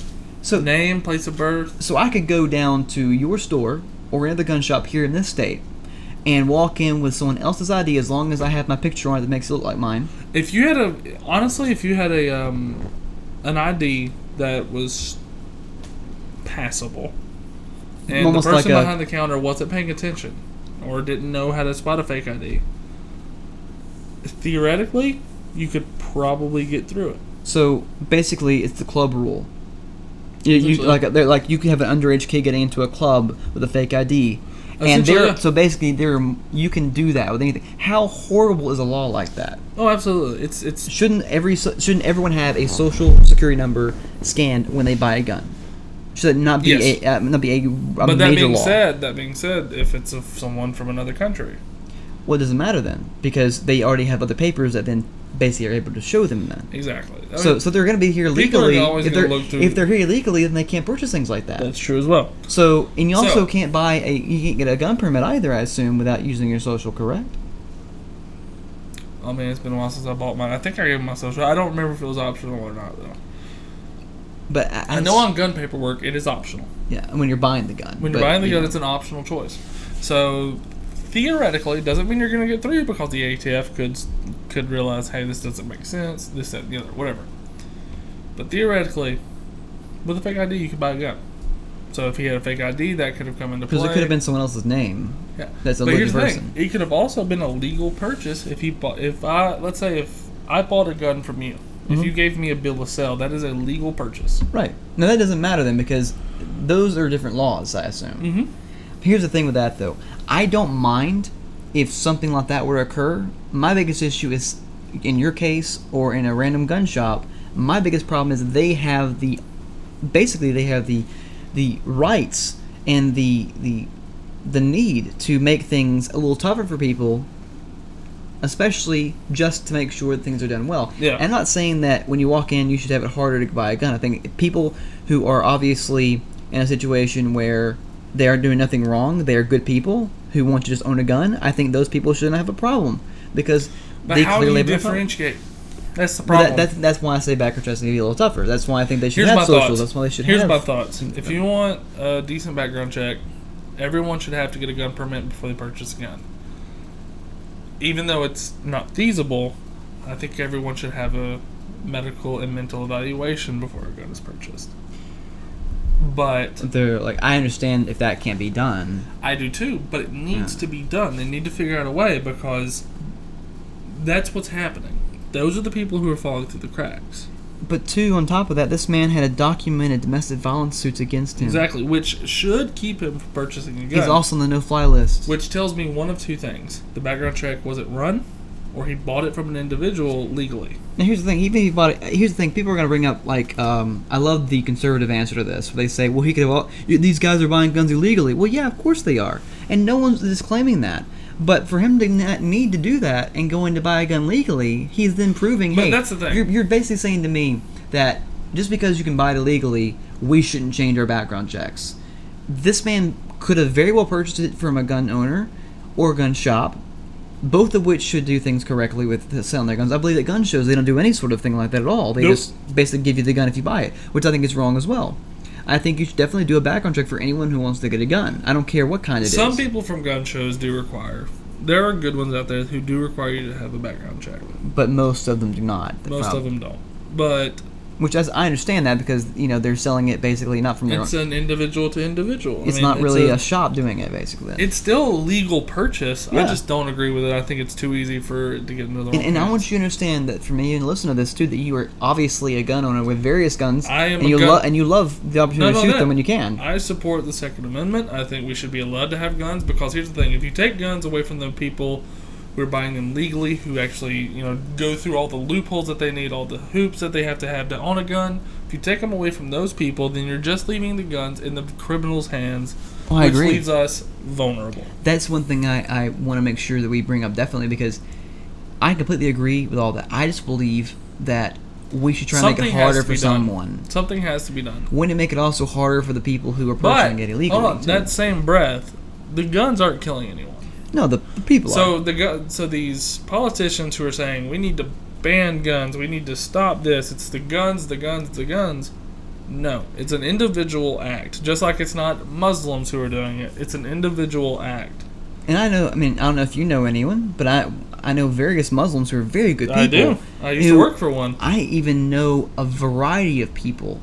So name, place of birth. So I could go down to your store or any other gun shop here in this state, and walk in with someone else's ID as long as I have my picture on it that makes it look like mine. If you had an ID that was passable, and Almost the person like behind the counter wasn't paying attention or didn't know how to spot a fake ID, theoretically, you could probably get through it. So basically, it's the club rule. You can have an underage kid getting into a club with a fake ID, and so basically you can do that with anything. How horrible is a law like that? Oh, absolutely. It's shouldn't everyone have a social security number scanned when they buy a gun? Should it not be a major law? But that being said, if it's someone from another country, what does it matter then? Because they already have other papers that then basically are able to show them then. Exactly. So they're going to be here legally. If they're here legally, then they can't purchase things like that. That's true as well. So, and you also can't get a gun permit either, I assume, without using your social, correct? Oh man, it's been a while since I bought mine. I think I gave my social. I don't remember if it was optional or not though. But I know on gun paperwork it is optional. Yeah, when you're buying the gun. When you're buying the gun, it's an optional choice. So theoretically, it doesn't mean you're going to get through because the ATF could realize, hey, this doesn't make sense, this, that, and the other, whatever. But theoretically, with a fake ID, you could buy a gun. So if he had a fake ID, that could have come into play. Because it could have been someone else's name. Yeah. That's a but legit here's the person. thing. It could have also been a legal purchase if let's say if I bought a gun from you. If you gave me a bill of sale, that is a legal purchase. Right. Now, that doesn't matter then because those are different laws, I assume. Mm-hmm. Here's the thing with that, though. I don't mind if something like that were to occur. My biggest issue is, in your case or in a random gun shop, my biggest problem is they have the rights and the need to make things a little tougher for people, especially just to make sure that things are done well. Yeah. I'm not saying that when you walk in you should have it harder to buy a gun. I think people who are obviously in a situation where they are doing nothing wrong, they are good people who want to just own a gun, I think those people shouldn't have a problem because they clearly have differentiate? That's the problem. That's why I say background checks need to be a little tougher. That's why I think they should have socials. That's why they should have. Here's my thoughts. If you want a decent background check, everyone should have to get a gun permit before they purchase a gun. Even though it's not feasible, I think everyone should have a medical and mental evaluation before a gun is purchased. But I understand if that can't be done. I do too, but it needs to be done. They need to figure out a way because that's what's happening. Those are the people who are falling through the cracks. But two, on top of that, this man had a documented domestic violence suits against him. Exactly, which should keep him from purchasing a gun. He's also on the no-fly list. Which tells me one of two things. The background check wasn't run, or he bought it from an individual legally. Now here's the thing, even if he bought it, here's the thing, people are going to bring up, I love the conservative answer to this, where they say, well, these guys are buying guns illegally. Well, yeah, of course they are. And no one's disclaiming that. But for him to not need to do that and going to buy a gun legally, he's then proving, hey, that's the thing. You're basically saying to me that just because you can buy it illegally, we shouldn't change our background checks. This man could have very well purchased it from a gun owner or a gun shop, both of which should do things correctly with selling their guns. I believe that gun shows, they don't do any sort of thing like that at all. They just basically give you the gun if you buy it, which I think is wrong as well. I think you should definitely do a background check for anyone who wants to get a gun. I don't care what kind it is. Some people from gun shows do require. There are good ones out there who do require you to have a background check. But most of them do not. Most of them don't. But which I understand that because they're selling it basically not from their own. It's an individual to individual. It's not really a shop doing it basically. It's still a legal purchase. Yeah. I just don't agree with it. I think it's too easy for it to get into the wrong And I want you to understand that for me and listen to this too, that you are obviously a gun owner with various guns. I am and you love the opportunity to shoot them when you can. I support the Second Amendment. I think we should be allowed to have guns because here's the thing: if you take guns away from the people who are buying them legally, who actually go through all the loopholes that they need, all the hoops that they have to own a gun. If you take them away from those people, then you're just leaving the guns in the criminals' hands, which leaves us vulnerable. That's one thing I want to make sure that we bring up definitely because I completely agree with all that. I just believe that we should try and make it harder for someone. Something has to be done. Wouldn't it make it also harder for the people who are purchasing it illegally? Hold on, that same breath, the guns aren't killing anyone. No, the people are. So these politicians who are saying we need to ban guns, we need to stop this, it's the guns, the guns, the guns. No, it's an individual act. Just like it's not Muslims who are doing it, it's an individual act. And I don't know if you know anyone, but I know various Muslims who are very good people. I do. I used to work for one. I even know a variety of people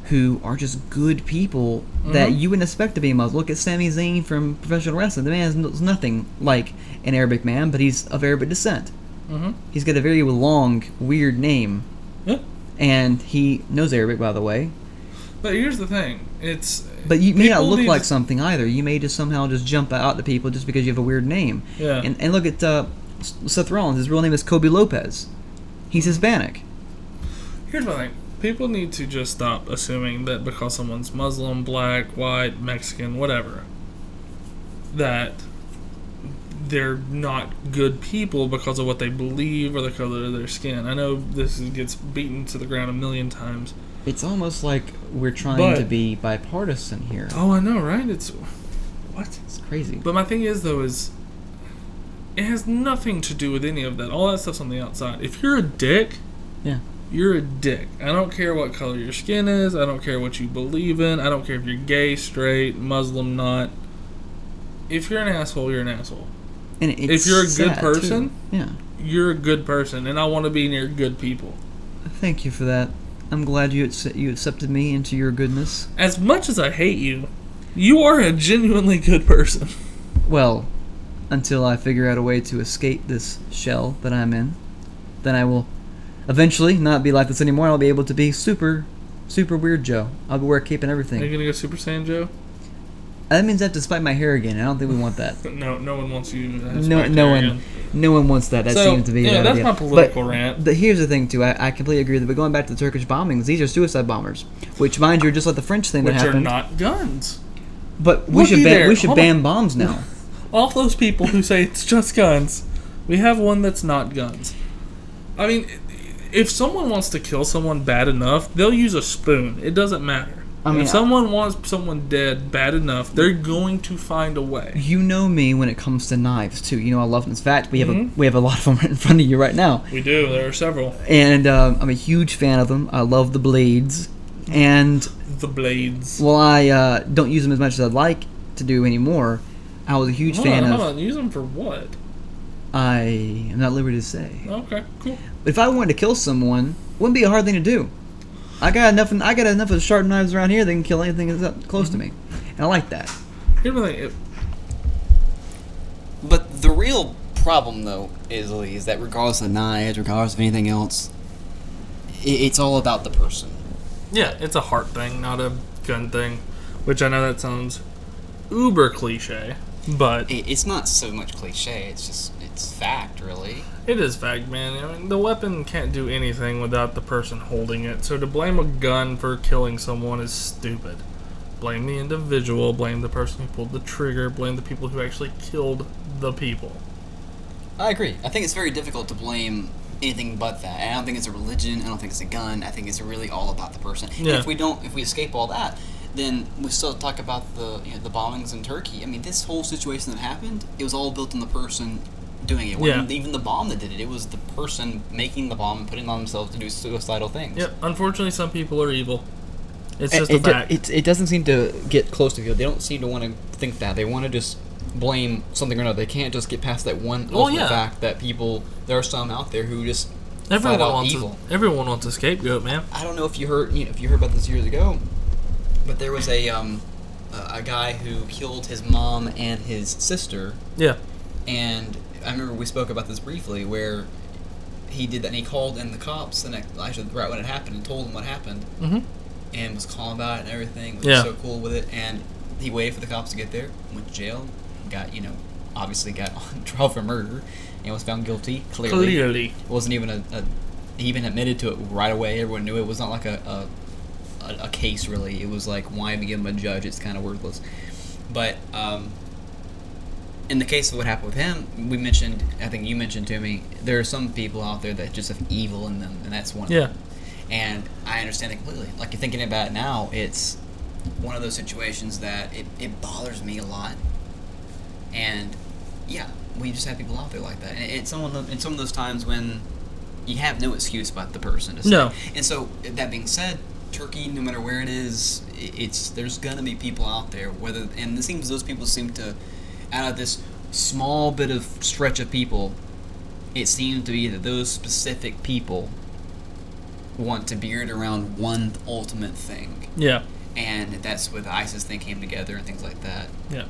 who are just good people that you wouldn't expect to be Muslim. Look at Sami Zayn from professional wrestling. The man is nothing like an Arabic man, but he's of Arabic descent. Mm-hmm. He's got a very long, weird name. Yeah. And he knows Arabic, by the way. But here's the thing. But you may not look like something either. You may just somehow just jump out to people just because you have a weird name. Yeah. And look at Seth Rollins. His real name is Kobe Lopez. He's Hispanic. Here's my thing. People need to just stop assuming that because someone's Muslim, black, white, Mexican, whatever, that they're not good people because of what they believe or the color of their skin. I know this gets beaten to the ground a million times. It's almost like we're trying to be bipartisan here. Oh, I know, right? It's crazy. But my thing is, though, is it has nothing to do with any of that. All that stuff's on the outside. If you're a dick, yeah, you're a dick. I don't care what color your skin is. I don't care what you believe in. I don't care if you're gay, straight, Muslim, not. If you're an asshole, you're an asshole. And if you're a good person, yeah, you're a good person, and I want to be near good people. Thank you for that. I'm glad you accepted me into your goodness. As much as I hate you, you are a genuinely good person. Well, until I figure out a way to escape this shell that I'm in, then I will eventually not be like this anymore. I'll be able to be super, super weird Joe. I'll wear a cape and everything. Are you going to go Super Saiyan Joe? That means I have to spike my hair again. I don't think we want that. No one wants you to No one wants that. That seems to be that's idea. my political rant. Here's the thing, too. I completely agree. But going back to the Turkish bombings, these are suicide bombers. Which, mind you, are just like the French thing that happened. Which are not guns. But we should ban bombs now. All those people who say it's just guns, we have one that's not guns. I mean, if someone wants to kill someone bad enough, they'll use a spoon. It doesn't matter. If someone wants someone dead bad enough, they're going to find a way. You know me when it comes to knives too. You know I love them. In fact, we have a lot of them right in front of you right now. We do. There are several. And I'm a huge fan of them. I love the blades. And the blades. Well, I don't use them as much as I'd like to do anymore. I was a huge fan of. Hold on. Use them for what? I am not liberty to say. Okay, cool. But if I wanted to kill someone, it wouldn't be a hard thing to do. I got enough of sharp knives around here that can kill anything that's up close to me, and I like that. Here's the thing. But the real problem, though, is that regardless of knives, regardless of anything else, it's all about the person. Yeah, it's a heart thing, not a gun thing. Which I know that sounds uber cliche, but it's not so much cliche. It's fact, really. It is fact, man. I mean, the weapon can't do anything without the person holding it. So to blame a gun for killing someone is stupid. Blame the individual, blame the person who pulled the trigger, blame the people who actually killed the people. I agree. I think it's very difficult to blame anything but that. And I don't think it's a religion. I don't think it's a gun. I think it's really all about the person. Yeah. And if we escape all that, then we still talk about the bombings in Turkey. I mean, this whole situation that happened, it was all built on the person doing it. It wasn't even the bomb that did it. It was the person making the bomb and putting it on themselves to do suicidal things. Yep. Unfortunately, some people are evil. It's just a fact. It doesn't seem to get close to you. They don't seem to want to think that. They want to just blame something or another. They can't just get past that one fact that there are some out there who just flat out evil. Everyone wants a scapegoat, man. I don't know if you heard about this years ago, but there was a guy who killed his mom and his sister. Yeah. And I remember we spoke about this briefly, where he did that, and he called in the cops right when it happened, and told them what happened, and was calm about it and everything. Was so cool with it, and he waited for the cops to get there, went to jail, obviously got on trial for murder, and was found guilty. Clearly, it wasn't even he even admitted to it right away. Everyone knew it was not like a case really. It was like, why even give him a judge? It's kind of worthless. But in the case of what happened with him, I think you mentioned to me, there are some people out there that just have evil in them, and that's one of them. And I understand it completely. Like, you're thinking about it now, it's one of those situations that it bothers me a lot. And yeah, we just have people out there like that. And it's some of those times when you have no excuse but the person to say. No. And so, that being said, Turkey, no matter where it is, there's gonna be people out there. And it seems those people seem to, out of this small bit of stretch of people, it seems to be that those specific people want to beard around one ultimate thing. Yeah. And that's where the ISIS thing came together and things like that. Yeah.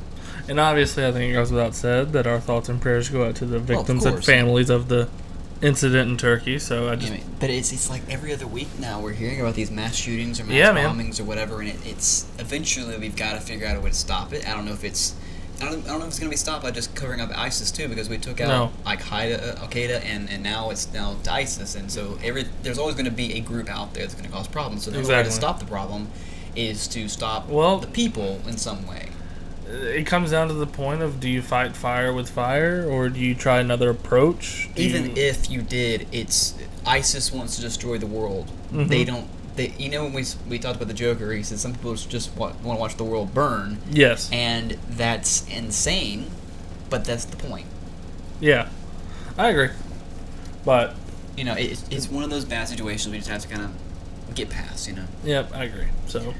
And obviously, I think it goes without said that our thoughts and prayers go out to the victims and families of the incident in Turkey. So but it's like every other week now we're hearing about these mass shootings or mass bombings or whatever, and it's eventually we've got to figure out a way to stop it. I don't know if it's going to be stopped by just covering up ISIS too, because we took out Al Qaeda, and now it's to ISIS, and so there's always going to be a group out there that's going to cause problems. So the only way to stop the problem is to stop the people in some way. It comes down to the point of, do you fight fire with fire, or do you try another approach? If you did, it's ISIS wants to destroy the world. Mm-hmm. When we talked about the Joker, he said some people just want to watch the world burn. Yes. And that's insane, but that's the point. Yeah, I agree. But it's one of those bad situations we just have to kind of get past. Yep, I agree. So.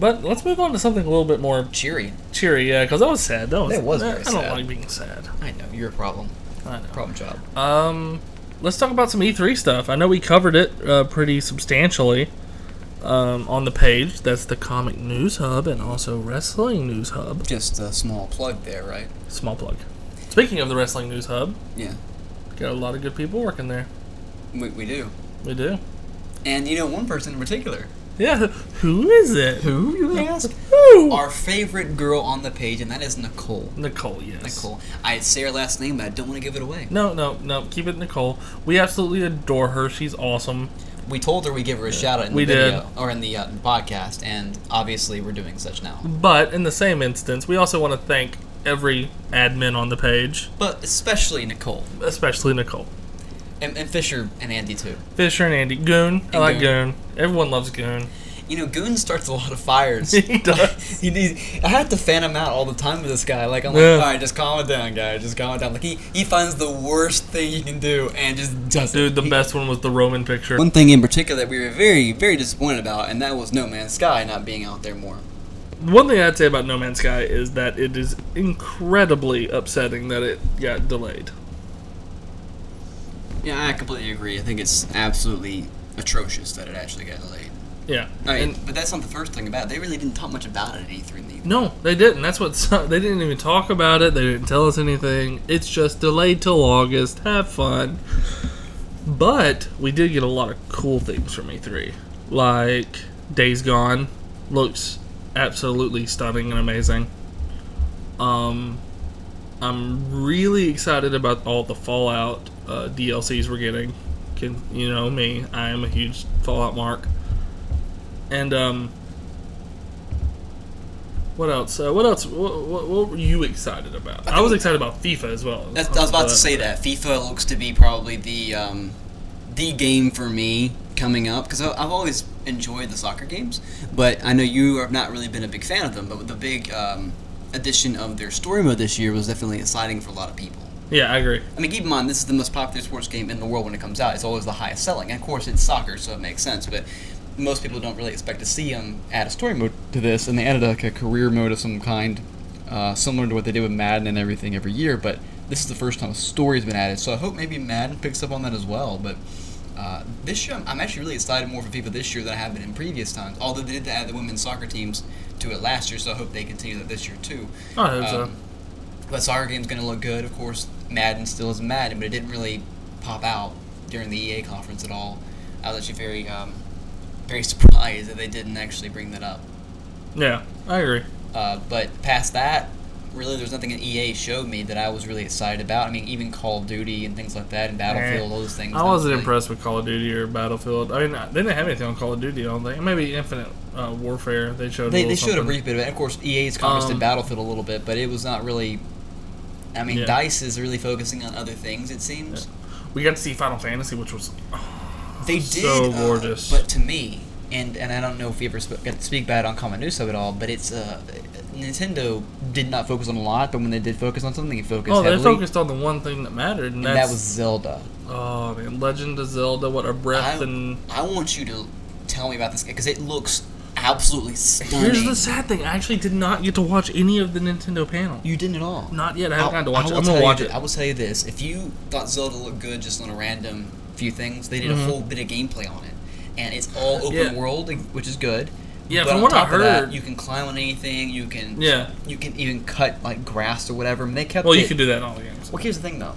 But let's move on to something a little bit more cheery. Yeah, because that was sad. That was very sad. I don't like being sad. I know, you're a problem. I know. Problem child. Let's talk about some E3 stuff. I know we covered it pretty substantially on the page. That's the Comic News Hub and also Wrestling News Hub. Just a small plug there, right? Small plug. Speaking of the Wrestling News Hub, yeah, got a lot of good people working there. We do. We do. And one person in particular. Yeah, who is it? Who, you ask? Who? Our favorite girl on the page, and that is Nicole. Nicole, yes. Nicole. I'd say her last name, but I don't want to give it away. No. Keep it Nicole. We absolutely adore her. She's awesome. We told her we'd give her a shout out in the video, or in the podcast, and obviously we're doing such now. But in the same instance, we also want to thank every admin on the page. But especially Nicole. And Fisher and Andy, too. Fisher and Andy. Goon. I like Goon. Everyone loves Goon. Goon starts a lot of fires. He does. I have to fan him out all the time with this guy. I'm like, all right, just calm it down, guys. Just calm it down. Like, he finds the worst thing he can do and just does it. Dude, the best one was the Roman picture. One thing in particular that we were very, very disappointed about, and that was No Man's Sky not being out there more. One thing I'd say about No Man's Sky is that it is incredibly upsetting that it got delayed. Yeah, I completely agree. I think it's absolutely atrocious that it actually got delayed. Yeah. But that's not the first thing about it. They really didn't talk much about it at E3 either. No, they didn't. That's what they didn't even talk about it. They didn't tell us anything. It's just delayed till August. Have fun. But we did get a lot of cool things from E3. Like Days Gone looks absolutely stunning and amazing. I'm really excited about all the Fallout DLCs we're getting. You know me, I am a huge Fallout mark. And what else? What were you excited about? I was excited about FIFA as well. I was about to say that FIFA looks to be probably the game for me coming up, because I've always enjoyed the soccer games, but I know you have not really been a big fan of them. But with the big addition of their story mode this year was definitely exciting for a lot of people. Yeah, I agree. I mean, keep in mind, this is the most popular sports game in the world when it comes out. It's always the highest selling. And of course, it's soccer, so it makes sense. But most people don't really expect to see them add a story mode to this. And they added like a career mode of some kind, similar to what they did with Madden and everything every year. But this is the first time a story's been added. So I hope maybe Madden picks up on that as well. But this year, I'm actually really excited more for FIFA this year than I have been in previous times. Although they did add the women's soccer teams to it last year, so I hope they continue that this year too. I hope so. But soccer game's going to look good. Of course, Madden still is Madden, but it didn't really pop out during the EA conference at all. I was actually very surprised that they didn't actually bring that up. Yeah, I agree. But past that, really, there's nothing that EA showed me that I was really excited about. I mean, even Call of Duty and things like that, and Battlefield, all those things. I wasn't impressed with Call of Duty or Battlefield. I mean, they didn't have anything on Call of Duty, I don't think. Maybe Infinite Warfare, they showed They showed a brief bit of it. And of course, EA's commented Battlefield a little bit, but it was not really... I mean, DICE is really focusing on other things, it seems. Yeah. We got to see Final Fantasy, which was so gorgeous. But to me, and I don't know if we ever got to speak bad on Common News of it all, but it's Nintendo did not focus on a lot, but when they did focus on something, they focused heavily. They focused on the one thing that mattered, and that was Zelda. Oh, man, Legend of Zelda, what a breath. I want you to tell me about this game, because it looks absolutely stunning. Here's the sad thing. I actually did not get to watch any of the Nintendo panel. You didn't at all. Not yet. I haven't gotten to watch it. I'm going to watch it. I will tell you this. If you thought Zelda looked good just on a random few things, they did a whole bit of gameplay on it. And it's all open world, which is good. Yeah, but from on what I top of that, heard, you can climb on anything. You can even cut like grass or whatever. And they kept you can do that in all the games. Well, here's the thing though.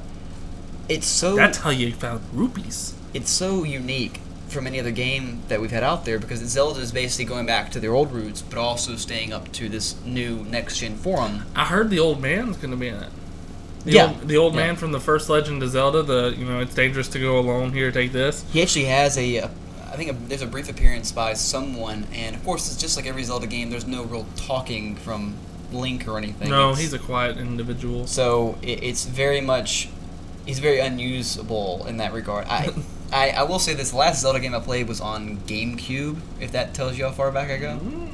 It's so that's how you found rupees. It's so unique from any other game that we've had out there because Zelda is basically going back to their old roots, but also staying up to this new next gen form. I heard the old man's going to be in it. The old man from the first Legend of Zelda. It's dangerous to go alone here. Take this. He actually has there's a brief appearance by someone, and of course it's just like every Zelda game. There's no real talking from Link or anything. No, he's a quiet individual. So it's very much, he's very unusable in that regard. I will say this: the last Zelda game I played was on GameCube. If that tells you how far back I go. And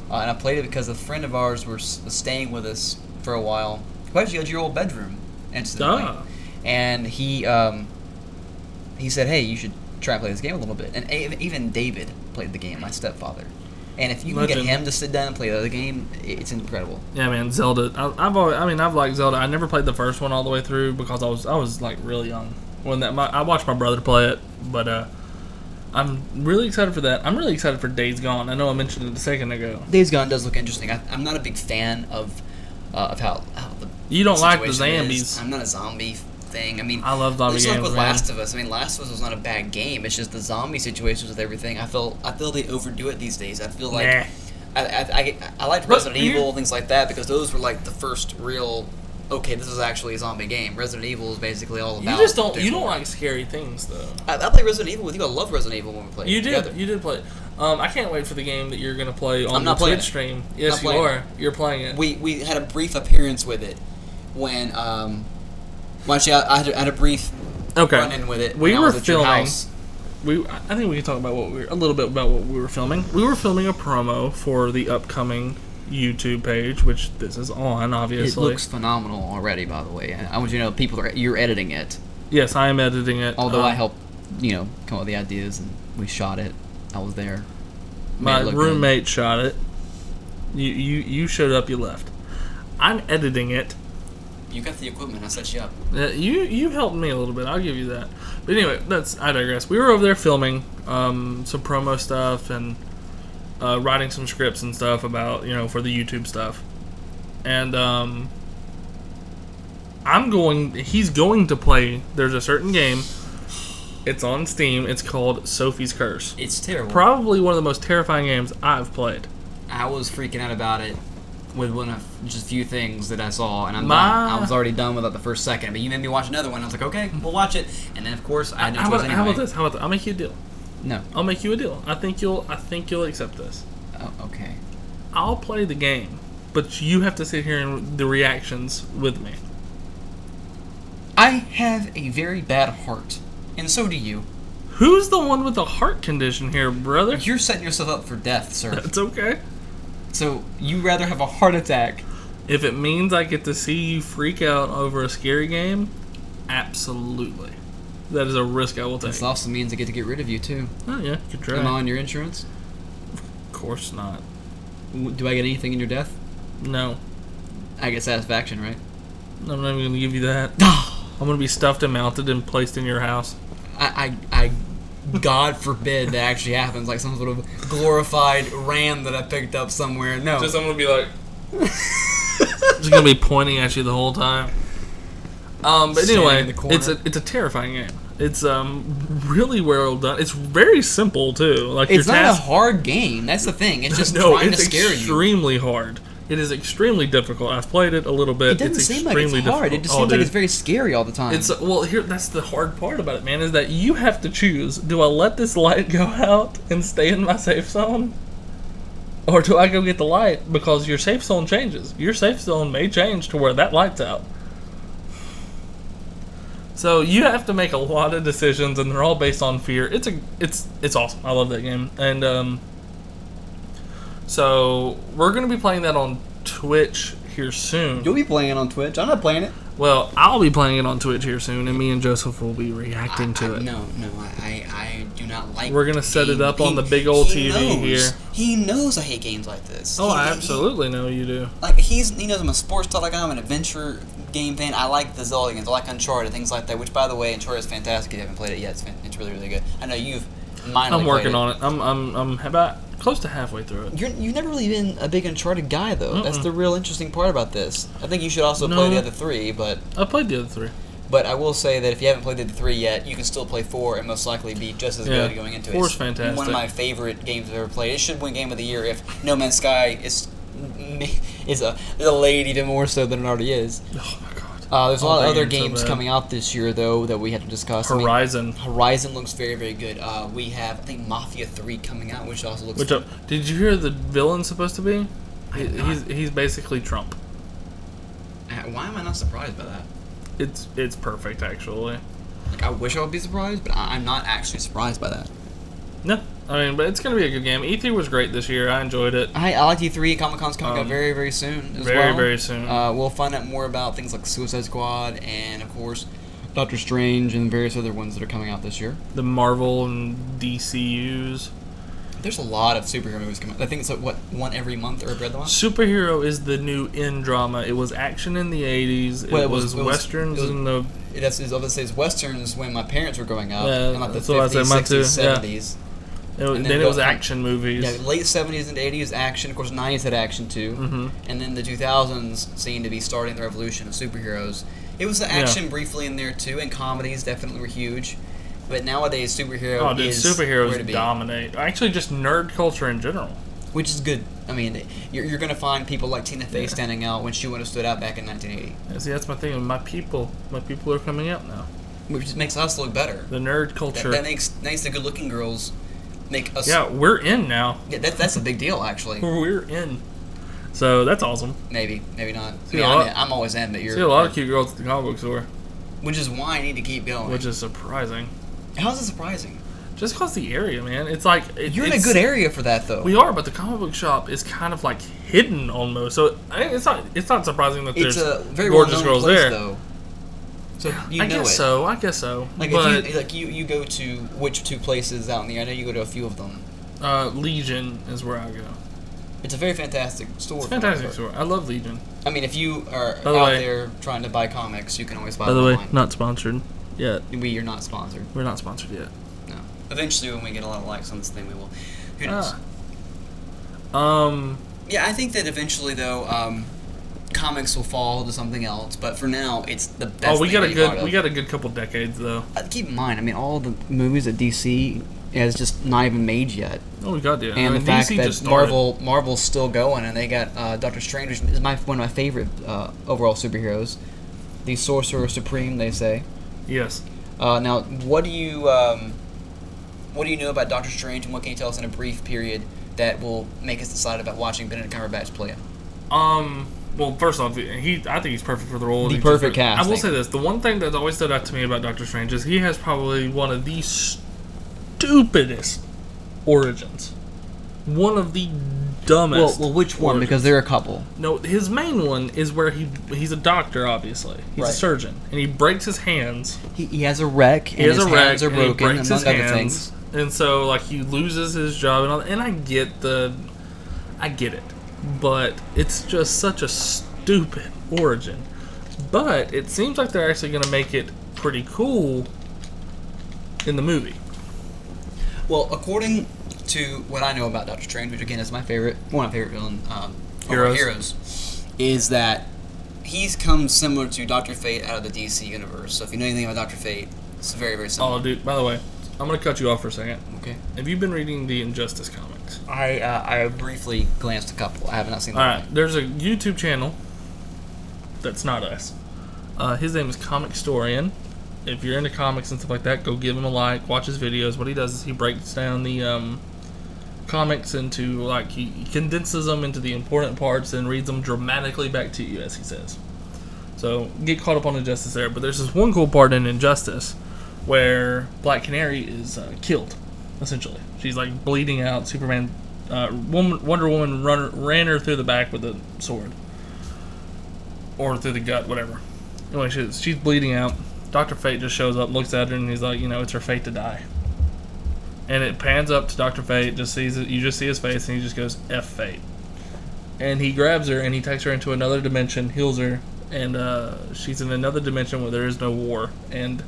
I played it because a friend of ours was staying with us for a while. Who actually had your old bedroom, incidentally. And he said, "Hey, you should try and play this game a little bit." And even David played the game, my stepfather. And if you can get him to sit down and play the other game, it's incredible. Yeah, man, Zelda. I've liked Zelda. I never played the first one all the way through because I was like really young when I watched my brother play it. But I'm really excited for that. I'm really excited for Days Gone. I know I mentioned it a second ago. Days Gone does look interesting. I'm not a big fan of how the you don't like the situation zombies. is. I'm not a zombie thing. I mean, I love zombie games. It's like with Last of Us. I mean, Last of Us was not a bad game. It's just the zombie situations with everything. I feel they overdo it these days. I feel like I liked Resident Evil, things like that, because those were like the first real. Okay, this is actually a zombie game. Resident Evil is basically all about. You don't like scary things though. I play Resident Evil with you. I love Resident Evil when we play. You together. did play. I can't wait for the game that you're gonna play on the Twitch stream. Yes, you are. You're playing it. We had a brief appearance with it when actually I had a brief run in with it. We were filming. I think we can talk about a little bit about what we were filming. We were filming a promo for the upcoming YouTube page, which this is on, obviously. It looks phenomenal already, by the way. I want you to know you're editing it. Yes, I am editing it. Although I helped, come up with the ideas and we shot it. I was there. My roommate shot it. You showed up, you left. I'm editing it. You got the equipment. I set you up. You helped me a little bit. I'll give you that. But anyway, I digress. We were over there filming some promo stuff and writing some scripts and stuff about for the YouTube stuff. And he's going to play. There's a certain game. It's on Steam. It's called Sophie's Curse. It's terrible. Probably one of the most terrifying games I've played. I was freaking out about it with one of just a few things that I saw, and I was already done with it the first second. But you made me watch another one. I was like, okay, we'll watch it. And then of course I had no choice anyway. How about this? I'll make you a deal. No. I'll make you a deal. I think you'll accept this. Oh, okay. I'll play the game, but you have to sit here and the reactions with me. I have a very bad heart, and so do you. Who's the one with the heart condition here, brother? You're setting yourself up for death, sir. That's okay. So, you rather have a heart attack? If it means I get to see you freak out over a scary game, absolutely. That is a risk I will take. This also means I get to get rid of you, too. Oh, yeah, you could try. Am I on your insurance? Of course not. Do I get anything in your death? No. I get satisfaction, right? I'm not even going to give you that. I'm going to be stuffed and mounted and placed in your house. I God forbid that actually happens, like some sort of glorified ram that I picked up somewhere. No. Just I'm going to be like... just going to be pointing at you the whole time. But anyway, it's a terrifying game. It's really well done. It's very simple too. Like it's not a hard game. That's the thing. It's just trying to scare you. It's extremely hard. It is extremely difficult. I've played it a little bit. It doesn't seem like it's hard. It just seems like it's very scary all the time. That's the hard part about it, man. Is that you have to choose: do I let this light go out and stay in my safe zone, or do I go get the light because your safe zone changes? Your safe zone may change to where that light's out. So you have to make a lot of decisions, and they're all based on fear. It's awesome. I love that game, and so we're gonna be playing that on Twitch here soon. You'll be playing it on Twitch. I'm not playing it. Well, I'll be playing it on Twitch here soon, and me and Joseph will be reacting to it. No, I do not like. We're gonna set it up on the big old TV here. He knows I hate games like this. Oh, I absolutely know you do. Like he knows I'm a sports talk. I'm an adventure game fan. I like the Zelda games. I like Uncharted, things like that. Which, by the way, Uncharted is fantastic. If you haven't played it yet, it's really, really good. I know you've. I'm working on it. I'm about close to halfway through it. You've never really been a big Uncharted guy, though. Mm-mm. That's the real interesting part about this. I think you should also play the other 3, but... I played the other 3. But I will say that if you haven't played the 3 yet, you can still play 4 and most likely be just as good going into it. 4's fantastic. One of my favorite games I've ever played. It should win Game of the Year if No Man's Sky is delayed even more so than it already is. Oh, my God. There's a lot of other games coming out this year, though, that we have to discuss. Horizon. Horizon looks very, very good. We have, I think, Mafia 3 coming out, which also looks good. Did you hear the villain's supposed to be? He's basically Trump. Why am I not surprised by that? It's perfect, actually. Like, I wish I would be surprised, but I'm not actually surprised by that. No. I mean, but it's going to be a good game. E3 was great this year. I enjoyed it. I like E3. Comic-Con's coming up very, very soon as well. Very, very soon. We'll find out more about things like Suicide Squad and, of course, Doctor Strange and various other ones that are coming out this year. The Marvel and DCUs. There's a lot of superhero movies coming out. I think it's, one every month or every other month? Superhero is the new in drama. It was action in the 80s. It was westerns in the... I was going to say it's westerns when my parents were growing up. Yeah, in like the that's what 50s, I said, 60s, 70s. Yeah. Then it was action movies. Yeah, late 70s and 80s action. Of course, 90s had action too. Mm-hmm. And then the 2000s seemed to be starting the revolution of superheroes. It was the action briefly in there too, and comedies definitely were huge. But nowadays, superheroes dominate. Actually, just nerd culture in general. Which is good. I mean, you're going to find people like Tina Fey standing out when she would have stood out back in 1980. Yeah, see, that's my thing. My people are coming out now. Which makes us look better. The nerd culture. That makes the good-looking girls... make us. Yeah, we're in now. Yeah, that's a big deal, actually. We're in. So that's awesome. Maybe not. I'm always in, but you're. See a lot of cute girls at the comic book store. Which is why I need to keep going. Which is surprising. How's it surprising? Just because the area, man. It's like you're in a good area for that, though. We are, but the comic book shop is kind of like hidden almost. So it's not surprising that there's a very gorgeous girls place, there. Though. So I guess so. Like but if you go to which 2 places out in the area? I know you go to a few of them. Legion is where I go. It's a very fantastic store. It's a fantastic store. I love Legion. I mean, if you are out there trying to buy comics, you can always buy them online. By the way, not sponsored yet. We're not sponsored. We're not sponsored yet. No. Eventually, when we get a lot of likes on this thing, we will. Who knows? Yeah, I think that eventually, though, comics will fall to something else, but for now, it's the best. We got a good couple decades though. Keep in mind, I mean, all the movies that DC has just not even made yet. Oh, we got and the fact that Marvel's still going, and they got Doctor Strange, which is one of my favorite overall superheroes, the Sorcerer Supreme, they say. Yes. Now, what do you know about Doctor Strange, and what can you tell us in a brief period that will make us decide about watching Benedict Cumberbatch play him? Well, first off, I think he's perfect for the role. The perfect casting. I will say this: the one thing that's always stood out to me about Doctor Strange is he has probably one of the stupidest origins. One of the dumbest. Well, which one? Origins. Because there are a couple. No, his main one is where he's a doctor, obviously. He's a surgeon, and he breaks his hands. He has a wreck. His hands are broken, and he breaks his among other hands, things. And so, like, he loses his job, and all. And I get it. But it's just such a stupid origin. But it seems like they're actually going to make it pretty cool in the movie. Well, according to what I know about Doctor Strange, which again is one of my favorite villain heroes, is that he's come similar to Dr. Fate out of the DC universe. So if you know anything about Dr. Fate, it's very, very similar. Oh, dude, by the way, I'm going to cut you off for a second. Okay. Have you been reading the Injustice comics? I briefly glanced a couple. I have not seen them. Alright, there's a YouTube channel that's not us. His name is Comic Storian. If you're into comics and stuff like that, go give him a like, watch his videos. What he does is he breaks down the comics into, like, he condenses them into the important parts and reads them dramatically back to you, as he says. So, get caught up on Injustice there. But there's this one cool part in Injustice where Black Canary is killed, essentially. She's, like, bleeding out. Wonder Woman ran her through the back with a sword. Or through the gut, whatever. Anyway, she's bleeding out. Dr. Fate just shows up, looks at her, and he's like, it's her fate to die. And it pans up to Dr. Fate, you just see his face, and he just goes, F Fate. And he grabs her, and he takes her into another dimension, heals her, and she's in another dimension where there is no war. And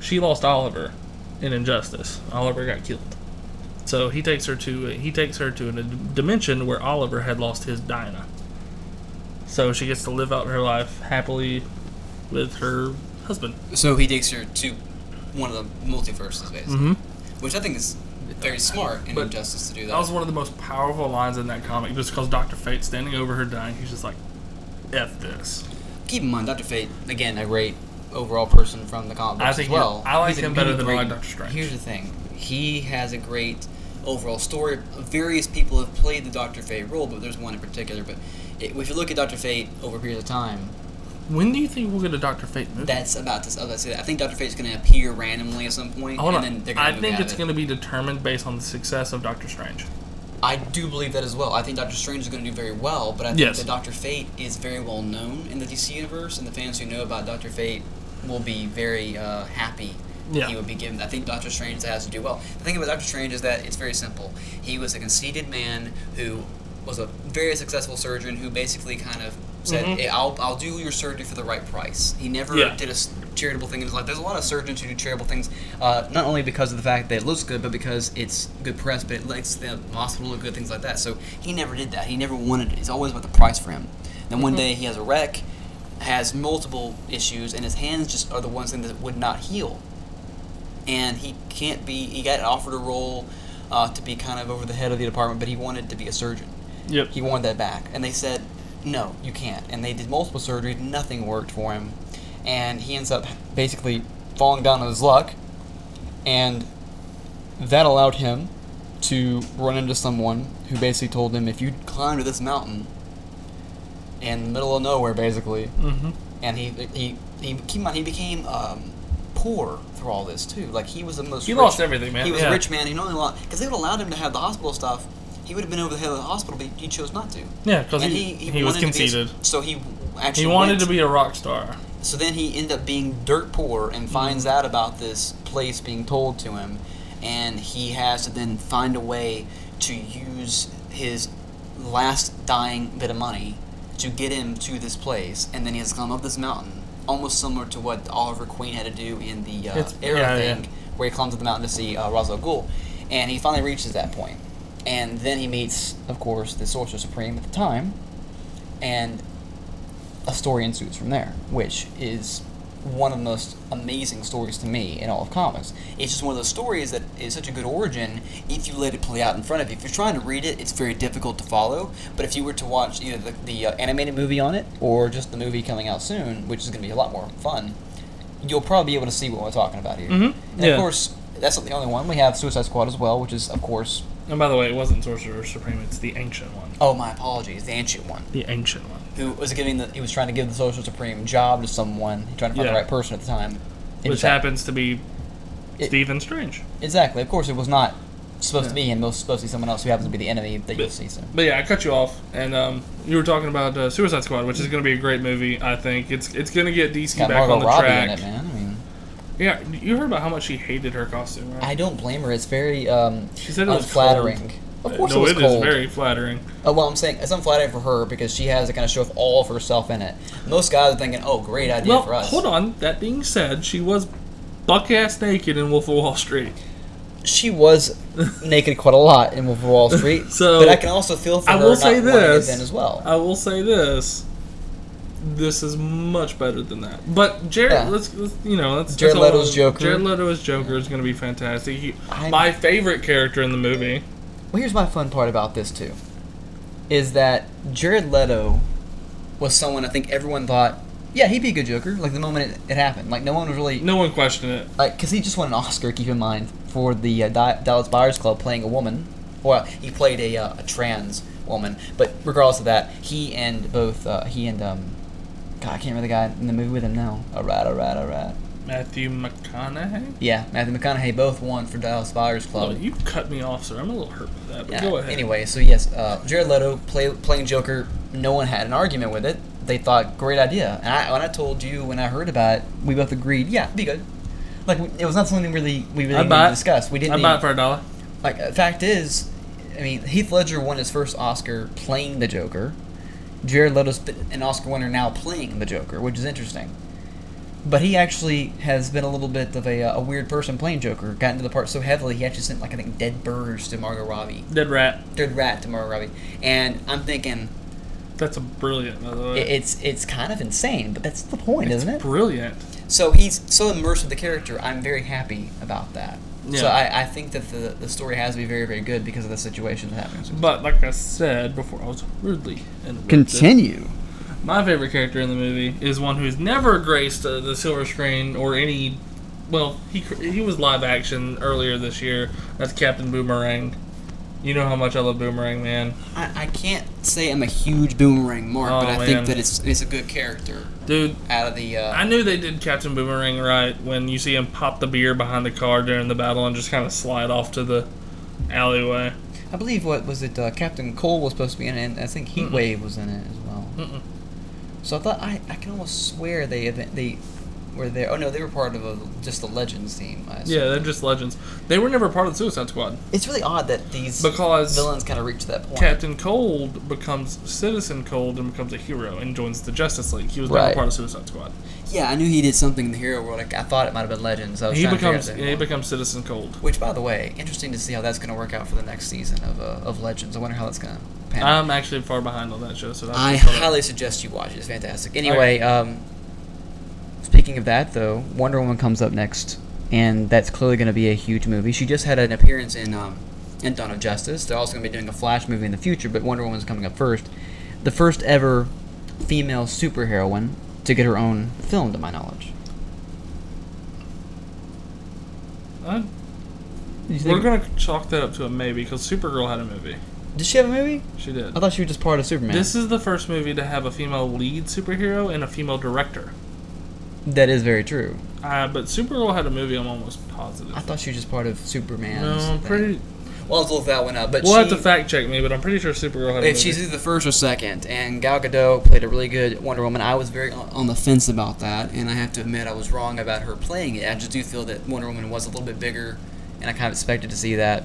she lost Oliver in Injustice. Oliver got killed. So he takes her to a dimension where Oliver had lost his Dinah. So she gets to live out her life happily with her husband. So he takes her to one of the multiverses, basically. Which I think is very smart in Injustice to do that. That was one of the most powerful lines in that comic, just because Dr. Fate's standing over her dying. He's just like, F this. Keep in mind, Dr. Fate, again, a great overall person from the comic books as well. I like him better than I like Doctor Strange. Here's the thing. He has a great overall story. Various people have played the Dr. Fate role, but there's one in particular. But if you look at Dr. Fate over a period of time... When do you think we'll get a Dr. Fate movie? I was about to say that. I think Dr. Fate's going to appear randomly at some point. Then they're going to I think it's going to be determined based on the success of Doctor Strange. I do believe that as well. I think Doctor Strange is going to do very well, but I think that Dr. Fate is very well known in the DC universe, and the fans who know about Dr. Fate will be very happy. He would be given. I think Doctor Strange has to do well. The thing about Doctor Strange is that it's very simple. He was a conceited man who was a very successful surgeon who basically kind of said, hey, I'll do your surgery for the right price. He never did a charitable thing in his life. There's a lot of surgeons who do charitable things, not only because of the fact that it looks good, but because it's good press, but it makes the hospital look good, things like that. So he never did that. He never wanted it. It's always about the price for him. Then one day he has a wreck, has multiple issues, and his hands just are the ones that would not heal. And he got offered a role to be kind of over the head of the department, but he wanted to be a surgeon. Yep. He wanted that back. And they said, no, you can't. And they did multiple surgeries, nothing worked for him. And he ends up basically falling down on his luck. And that allowed him to run into someone who basically told him, if you climb to this mountain in the middle of nowhere, basically, and he keep in mind, he became poor through all this too. Like, he was the most. He lost everything, man. He was a rich man. He not only lost because they would have allowed him to have the hospital stuff. He would have been over the head of the hospital, but he chose not to. Yeah, because he was conceited. So he actually he wanted to be a rock star. So then he ended up being dirt poor and finds out about this place being told to him, and he has to then find a way to use his last dying bit of money to get him to this place, and then he has to climb up this mountain, almost similar to what Oliver Queen had to do in the Arrow thing, where he climbs up the mountain to see Ra's al Ghul, and he finally reaches that point. And then he meets, of course, the Sorcerer Supreme at the time, and a story ensues from there, which is one of the most amazing stories to me in all of comics. It's just one of those stories that is such a good origin if you let it play out in front of you. If you're trying to read it, it's very difficult to follow, but if you were to watch either the animated movie on it or just the movie coming out soon, which is going to be a lot more fun, you'll probably be able to see what we're talking about here. And of course, that's not the only one. We have Suicide Squad as well, which is, of course... And by the way, it wasn't Sorcerer Supreme, it's the Ancient One. Oh, my apologies, the Ancient One. The Ancient One. Who was he was trying to give the Sorcerer Supreme job to someone, trying to find the right person at the time. Which happens to be Stephen Strange. Exactly. Of course, it was not supposed to be him. It was supposed to be someone else who happens to be the enemy that you'll see soon. But yeah, I cut you off, and you were talking about Suicide Squad, which is going to be a great movie, I think. It's going to get DC back on the track. In it, man. I mean, yeah, you heard about how much she hated her costume, right? I don't blame her. It's very she said it was unflattering. Cold. Of course, no, it was cold. Is very flattering. Well, I'm saying it's unflattering for her because she has to kind of show off all of herself in it. Most guys are thinking, "Oh, great idea for us." Hold on. That being said, she was buck-ass naked in Wolf of Wall Street. She was naked quite a lot in Wolf of Wall Street. But I can also feel for her not wanting it then as well. I will say this. This is much better than that. But Jared, let's Jared Leto's Joker. Jared Leto's Joker is going to be fantastic. My favorite character in the movie. Well, here's my fun part about this too, is that Jared Leto was someone I think everyone thought, yeah, he'd be a good Joker. Like the moment it happened, like no one questioned it. Like, because he just won an Oscar, keep in mind, for the Dallas Buyers Club playing a woman. Well, he played a trans woman, but regardless of that, he and God, I can't remember the guy in the movie with him now. All right. Matthew McConaughey? Yeah, Matthew McConaughey both won for Dallas Buyers Club. Oh, you cut me off, sir. I'm a little hurt by that, but go ahead. Anyway, so yes, Jared Leto playing Joker, no one had an argument with it. they thought, great idea. And when I told you, when I heard about it, we both agreed, yeah, it'd be good. Like, it was not something we really needed to discuss. We didn't. I'd buy it for $1. Like, the fact is, I mean, Heath Ledger won his first Oscar playing the Joker. Jared Leto's an Oscar winner now playing the Joker, which is interesting. But he actually has been a little bit of a weird person playing Joker. Got into the part so heavily, he actually sent, like, I think, dead birds to Margot Robbie. Dead rat to Margot Robbie. And I'm thinking... That's brilliant, by the way. It's kind of insane, but that's the point, isn't it? Brilliant. So he's so immersed with the character, I'm very happy about that. Yeah. So I think that the story has to be very, very good because of the situation that happens. But, like I said before, I was rudely interrupted. Continue. My favorite character in the movie is one who's never graced the silver screen or any... Well, he was live action earlier this year. That's Captain Boomerang. You know how much I love Boomerang, man. I can't say I'm a huge Boomerang mark, but I think that it's a good character. Dude, out of the... I knew they did Captain Boomerang right when you see him pop the beer behind the car during the battle and just kind of slide off to the alleyway. I believe, what was it, Captain Cole was supposed to be in it, and I think Heatwave was in it as well. So I thought, I can almost swear they were there. Oh no, they were part of just the Legends team. Yeah, they're just Legends. They were never part of the Suicide Squad. It's really odd that these villains kind of reach that point. Captain Cold becomes Citizen Cold and becomes a hero and joins the Justice League. He was never part of Suicide Squad. Yeah, I knew he did something in the hero world. I thought it might have been Legends. He becomes Citizen Cold. Which, by the way, interesting to see how that's going to work out for the next season of Legends. I wonder how that's going to pan out. I'm actually far behind on that show, so I highly suggest you watch it. It's fantastic. Anyway, speaking of that, though, Wonder Woman comes up next, and that's clearly going to be a huge movie. She just had an appearance in Dawn of Justice. They're also going to be doing a Flash movie in the future, but Wonder Woman's coming up first. The first ever female superheroine to get her own film, to my knowledge. We're going to chalk that up to a maybe, because Supergirl had a movie. Did she have a movie? She did. I thought she was just part of Superman. This is the first movie to have a female lead superhero and a female director. That is very true. But Supergirl had a movie, I'm almost positive. I thought she was just part of Superman. No, I'm pretty... Well, let's look that one up. But we'll have to fact check me, but I'm pretty sure Supergirl had a movie. She's either the first or second, and Gal Gadot played a really good Wonder Woman. I was very on the fence about that, and I have to admit I was wrong about her playing it. I just do feel that Wonder Woman was a little bit bigger, and I kind of expected to see that.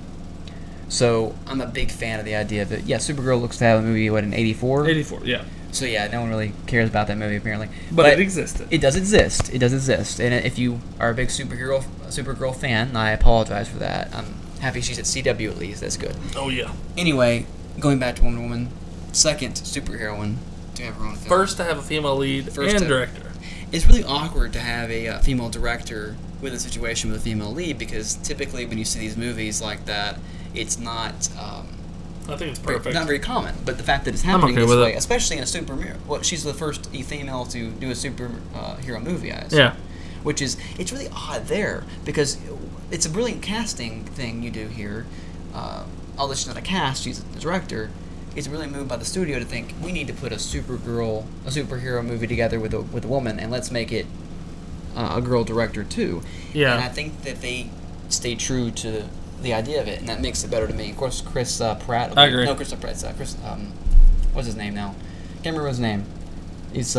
So I'm a big fan of the idea of it. Yeah, Supergirl looks to have a movie, in 84? 84, yeah. So yeah, no one really cares about that movie apparently. But it existed. It does exist. It does exist. And if you are a big Supergirl fan, I apologize for that. I'm happy she's at CW at least. That's good. Oh yeah. Anyway, going back to Wonder Woman, second superheroine to have her own film. First to have a female lead and director. It's really awkward to have a female director with a situation with a female lead because typically when you see these movies like that, it's not... I think it's perfect. Not very common, but the fact that it's happening this way, especially in a superhero... Well, she's the first female to do a superhero movie, I assume. Yeah. It's really odd there, because it's a brilliant casting thing you do here. Although she's not a cast, she's the director. It's really moved by the studio to think, we need to put a superhero movie together with a woman, and let's make it a girl director too. Yeah. And I think that they stay true to the idea of it, and that makes it better to me. Of course, Chris Pratt. I agree. No, Chris Pratt. What's his name now? Can't remember his name. He's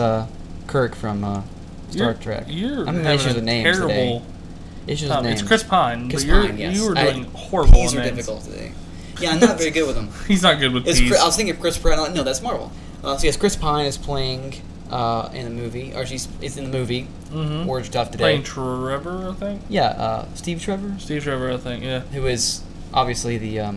Kirk from Star Trek. I'm having a terrible... It's Chris Pine. Chris Pine, yes. You were doing horrible P's are difficult today. Yeah, I'm not very good with them. He's not good with P's. I was thinking of Chris Pratt. No, that's Marvel. So yes, Chris Pine is playing in the movie, or it's in the movie. Mm-hmm. Word Stuff today. Playing Trevor, I think. Yeah, Steve Trevor. Steve Trevor, I think. Yeah. Who is obviously the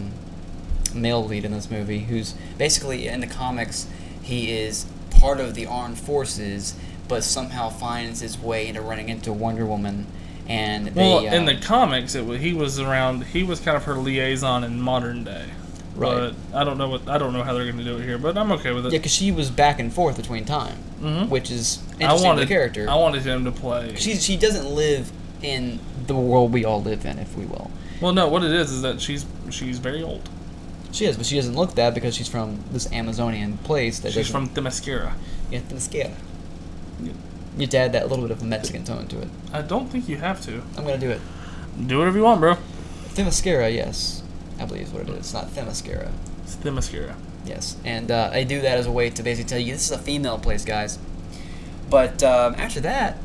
male lead in this movie? Who's basically in the comics, he is part of the armed forces, but somehow finds his way into running into Wonder Woman. And in the comics, he was kind of her liaison in modern day. Right. But I don't know how they're going to do it here, but I'm okay with it. Yeah, because she was back and forth between time, which is interesting to the character. I wanted him to play. She doesn't live in the world we all live in, if we will. Well, no, what it is that she's very old. She is, but she doesn't look that because she's from this Amazonian place. She's from Themyscira. Yeah, Themyscira. You have to add that little bit of a Mexican tone to it. I don't think you have to. I'm going to do it. Do whatever you want, bro. Themyscira, yes. I believe is what it is. It's not Themyscira. It's Themyscira. Yes, and they do that as a way to basically tell you this is a female place, guys. But after that,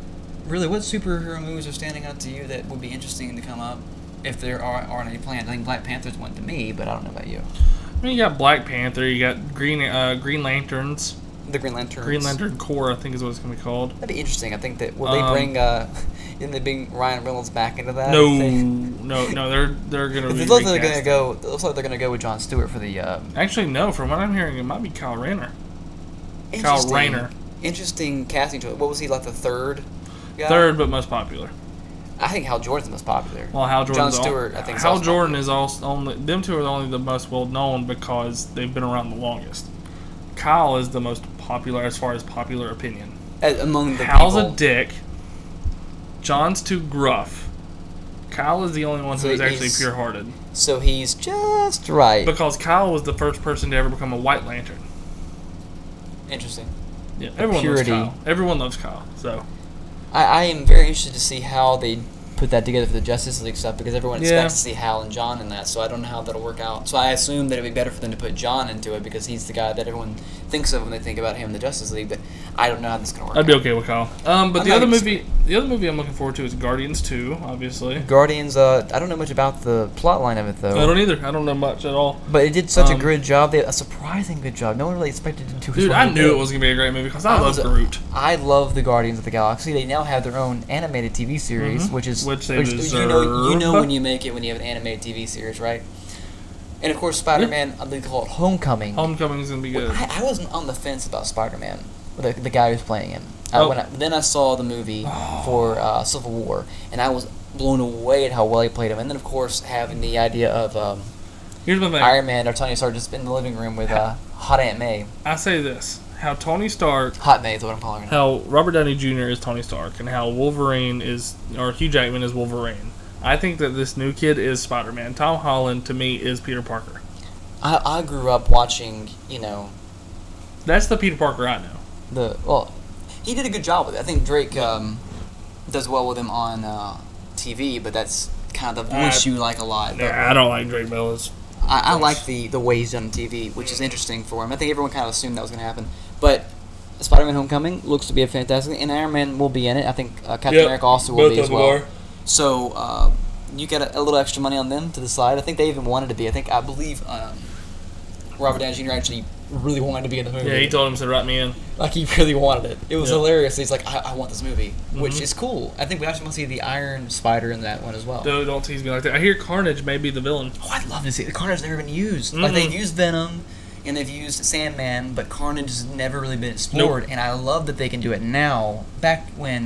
really, what superhero movies are standing out to you that would be interesting to come up if there aren't any plans? I think Black Panther's one to me, but I don't know about you. I mean, you got Black Panther, you got Green Lanterns. The Green Lanterns. Green Lantern Corps, I think is what it's going to be called. That'd be interesting. I think that will they bring didn't they bring Ryan Reynolds back into that? No, they're going to. It looks like they're going to go with Jon Stewart for the. Actually, no. From what I'm hearing, it might be Kyle Rayner. Kyle Rayner. Interesting casting choice. What was he, like the third guy? Third, but most popular. I think Hal Jordan's the most popular. Well, Hal Jordan. Jon Stewart, I think. Hal Jordan is also only. Them two are only the most well known because they've been around the longest. Kyle is the most popular as far as popular opinion. Among the Hal's people. a dick. John's too gruff. Kyle is the only one who is actually pure-hearted. So he's just right. Because Kyle was the first person to ever become a White Lantern. Interesting. Yeah, everyone loves Kyle. Everyone loves Kyle. So I am very interested to see how they put that together for the Justice League stuff because everyone expects to see Hal and John in that, so I don't know how that'll work out. So I assume that it would be better for them to put John into it because he's the guy that everyone thinks of when they think about him in the Justice League, but I don't know how this is going to work I'd be okay with Kyle. But the other movie I'm looking forward to is Guardians 2, obviously. Guardians, I don't know much about the plot line of it, though. I don't either. I don't know much at all. But it did such a good job. They had a surprising good job. No one really expected it to do. Dude, I knew it was going to be a great movie because I love Groot. I love the Guardians of the Galaxy. They now have their own animated TV series, which they deserve. You know when you make it when you have an animated TV series, right? And of course, Spider-Man, they call it Homecoming. Homecoming's gonna be good. I wasn't on the fence about Spider-Man, the guy who's playing him. Then I saw the movie for Civil War, and I was blown away at how well he played him. And then, of course, having the idea of Here's my thing. Iron Man or Tony Stark just in the living room with Hot Aunt May. I say this: how Tony Stark, Hot May is what I'm calling her. How Robert Downey Jr. is Tony Stark, and how Wolverine or Hugh Jackman is Wolverine. I think that this new kid is Spider-Man. Tom Holland, to me, is Peter Parker. I grew up watching, That's the Peter Parker I know. He did a good job with it. I think Drake does well with him on TV, but that's kind of the voice you like a lot. But I don't like Drake Bella's. I like the way he's done on TV, which is interesting for him. I think everyone kind of assumed that was going to happen. But Spider-Man Homecoming looks to be a fantastic, and Iron Man will be in it. I think Captain America also will be as well. So you get a little extra money on them to the side. I think they even wanted to be. I believe Robert Downey Jr. actually really wanted to be in the movie. Yeah, he told him to write me in. Like, he really wanted it. It was hilarious. He's like, I want this movie, which is cool. I think we actually want to see the Iron Spider in that one as well. No, don't tease me like that. I hear Carnage may be the villain. Oh, I'd love to see it. Carnage's never been used. Like, they've used Venom, and they've used Sandman, but Carnage has never really been explored, and I love that they can do it now. Back when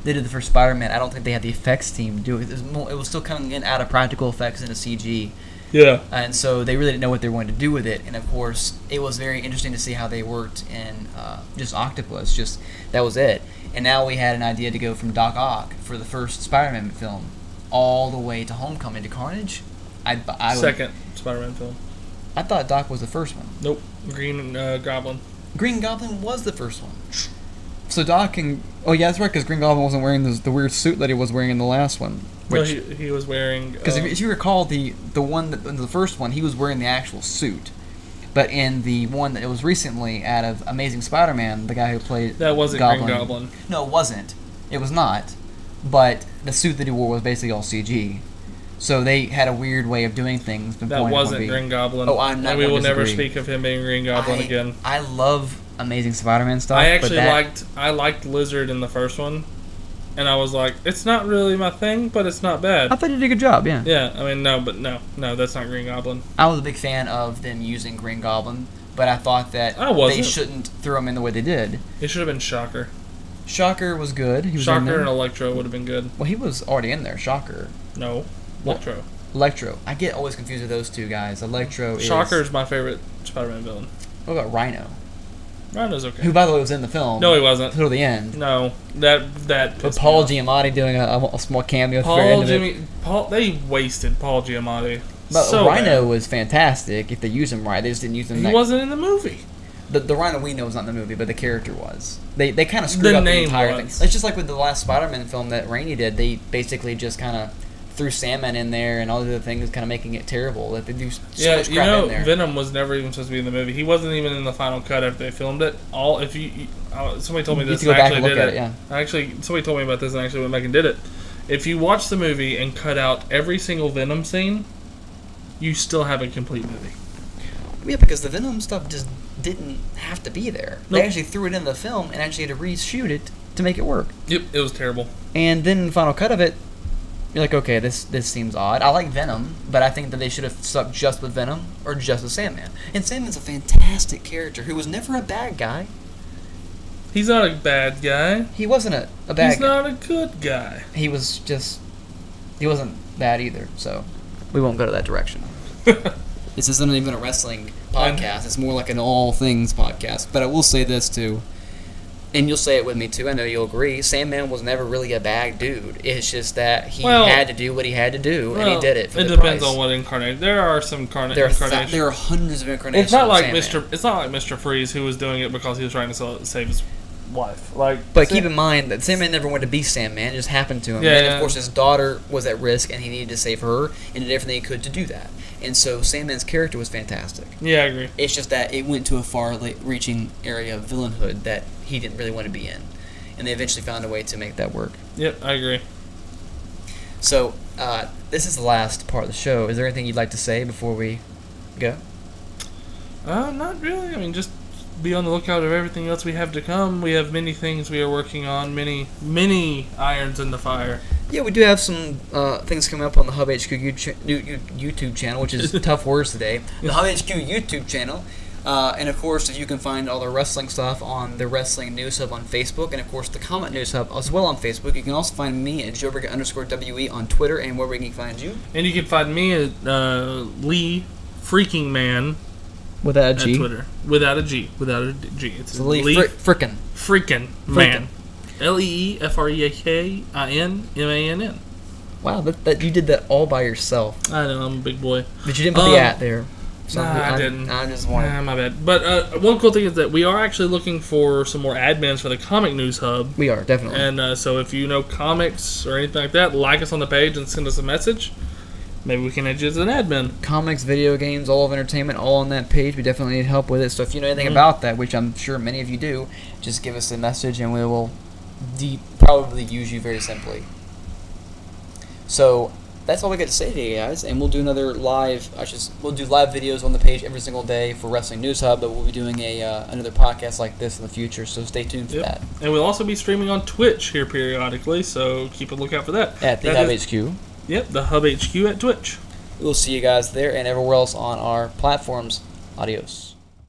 they did the first Spider-Man, I don't think they had the effects team do it. It was still coming in out of practical effects into CG. Yeah. And so they really didn't know what they were going to do with it. And, of course, it was very interesting to see how they worked in just Octopus. Just that was it. And now we had an idea to go from Doc Ock for the first Spider-Man film all the way to Homecoming to Carnage. Second Spider-Man film. I thought Doc was the first one. Nope. Green Goblin. Green Goblin was the first one. So Doc and... Oh, yeah, that's right, because Green Goblin wasn't wearing the weird suit that he was wearing in the last one. No, he was wearing... Because if you recall, the one in the first one, he was wearing the actual suit. But in the one that was recently out of Amazing Spider-Man, the guy who played that wasn't Goblin, Green Goblin. No, it wasn't. It was not. But the suit that he wore was basically all CG. So they had a weird way of doing things. That wasn't Green Goblin. Oh, I'm not. And we will never speak of him being Green Goblin again. I love Amazing Spider-Man stuff. I actually liked Lizard in the first one, and I was like, it's not really my thing, but it's not bad. I thought you did a good job. Yeah. Yeah. I mean, no, that's not Green Goblin. I was a big fan of them using Green Goblin, but I thought that they shouldn't throw him in the way they did. It should have been Shocker. Shocker was good. He was Shocker and Electro would have been good. Well, he was already in there. Shocker. No. Electro. Electro. I get always confused with those two guys. Shocker's my favorite Spider-Man villain. What about Rhino? Rhino's okay. Who, by the way, was in the film. No, he wasn't. Until the end. No. That With Paul Giamatti doing a small cameo at the very end of it. They wasted Paul Giamatti. But Rhino was fantastic if they used him right. They just didn't use him. He wasn't in the movie. The Rhino we know was not in the movie, but the character was. They kind of screwed up the entire thing. It's just like with the last Spider-Man film that Raimi did. They basically just kind of threw Sandman in there and all the other things, kind of making it terrible. That they do so much crap in there. Venom was never even supposed to be in the movie. He wasn't even in the final cut after they filmed it. Somebody told me this. You have to go back and look at it. Yeah. Somebody told me about this and I actually went back and did it. If you watch the movie and cut out every single Venom scene, you still have a complete movie. Yeah, because the Venom stuff just didn't have to be there. Nope. They actually threw it in the film and actually had to reshoot it to make it work. Yep, it was terrible. And then the final cut of it, you're like, okay, this seems odd. I like Venom, but I think that they should have stuck just with Venom or just with Sandman. And Sandman's a fantastic character who was never a bad guy. He's not a bad guy. He wasn't a bad guy. He's not a good guy. He wasn't bad either, so we won't go to that direction. This isn't even a wrestling podcast. It's more like an all things podcast. But I will say this, too. And you'll say it with me, too. I know you'll agree. Sandman was never really a bad dude. It's just that he had to do what he had to do, and he did it for the price. It depends on what incarnation. There are some incarnations. There are hundreds of incarnations. It's not like Sandman. Mr. It's not like Mr. Freeze, who was doing it because he was trying to save his wife. But keep in mind that Sandman never wanted to be Sandman. It just happened to him. Yeah, and, of course, his daughter was at risk, and he needed to save her, and did everything he could to do that. And so Sandman's character was fantastic. Yeah, I agree. It's just that it went to a far-reaching area of villainhood that he didn't really want to be in. And they eventually found a way to make that work. Yep, I agree. So, this is the last part of the show. Is there anything you'd like to say before we go? Not really. I mean, just be on the lookout of everything else we have to come. We have many things we are working on, many irons in the fire. Yeah, we do have some things coming up on the HubHQ YouTube channel, which is tough words today. The HubHQ YouTube channel. And, of course, you can find all the wrestling stuff on the Wrestling News Hub on Facebook, and, of course, the Comment News Hub as well on Facebook. You can also find me at Joeberger_WE on Twitter, and where we can find you. And you can find me at Lee Freaking Man. Without a G. At Twitter. Without a G. It's Lee Frickin'. Freaking Man. LeeFreakinMann. Wow, that you did that all by yourself. I know, I'm a big boy. But you didn't put the at there. So I didn't. I just wanted. My bad. But one cool thing is that we are actually looking for some more admins for the Comic News Hub. We are, definitely. And so if you know comics or anything like that, like us on the page and send us a message. Maybe we can add you as an admin. Comics, video games, all of entertainment, all on that page. We definitely need help with it. So if you know anything about that, which I'm sure many of you do, just give us a message and we will probably use you very simply. So that's all we got to say today, guys. And we'll do another we'll do live videos on the page every single day for Wrestling News Hub. But we'll be doing another podcast like this in the future. So stay tuned for that. And we'll also be streaming on Twitch here periodically. So keep a lookout for that. At the HubHQ. Yep, the HubHQ at Twitch. We'll see you guys there and everywhere else on our platforms. Adios.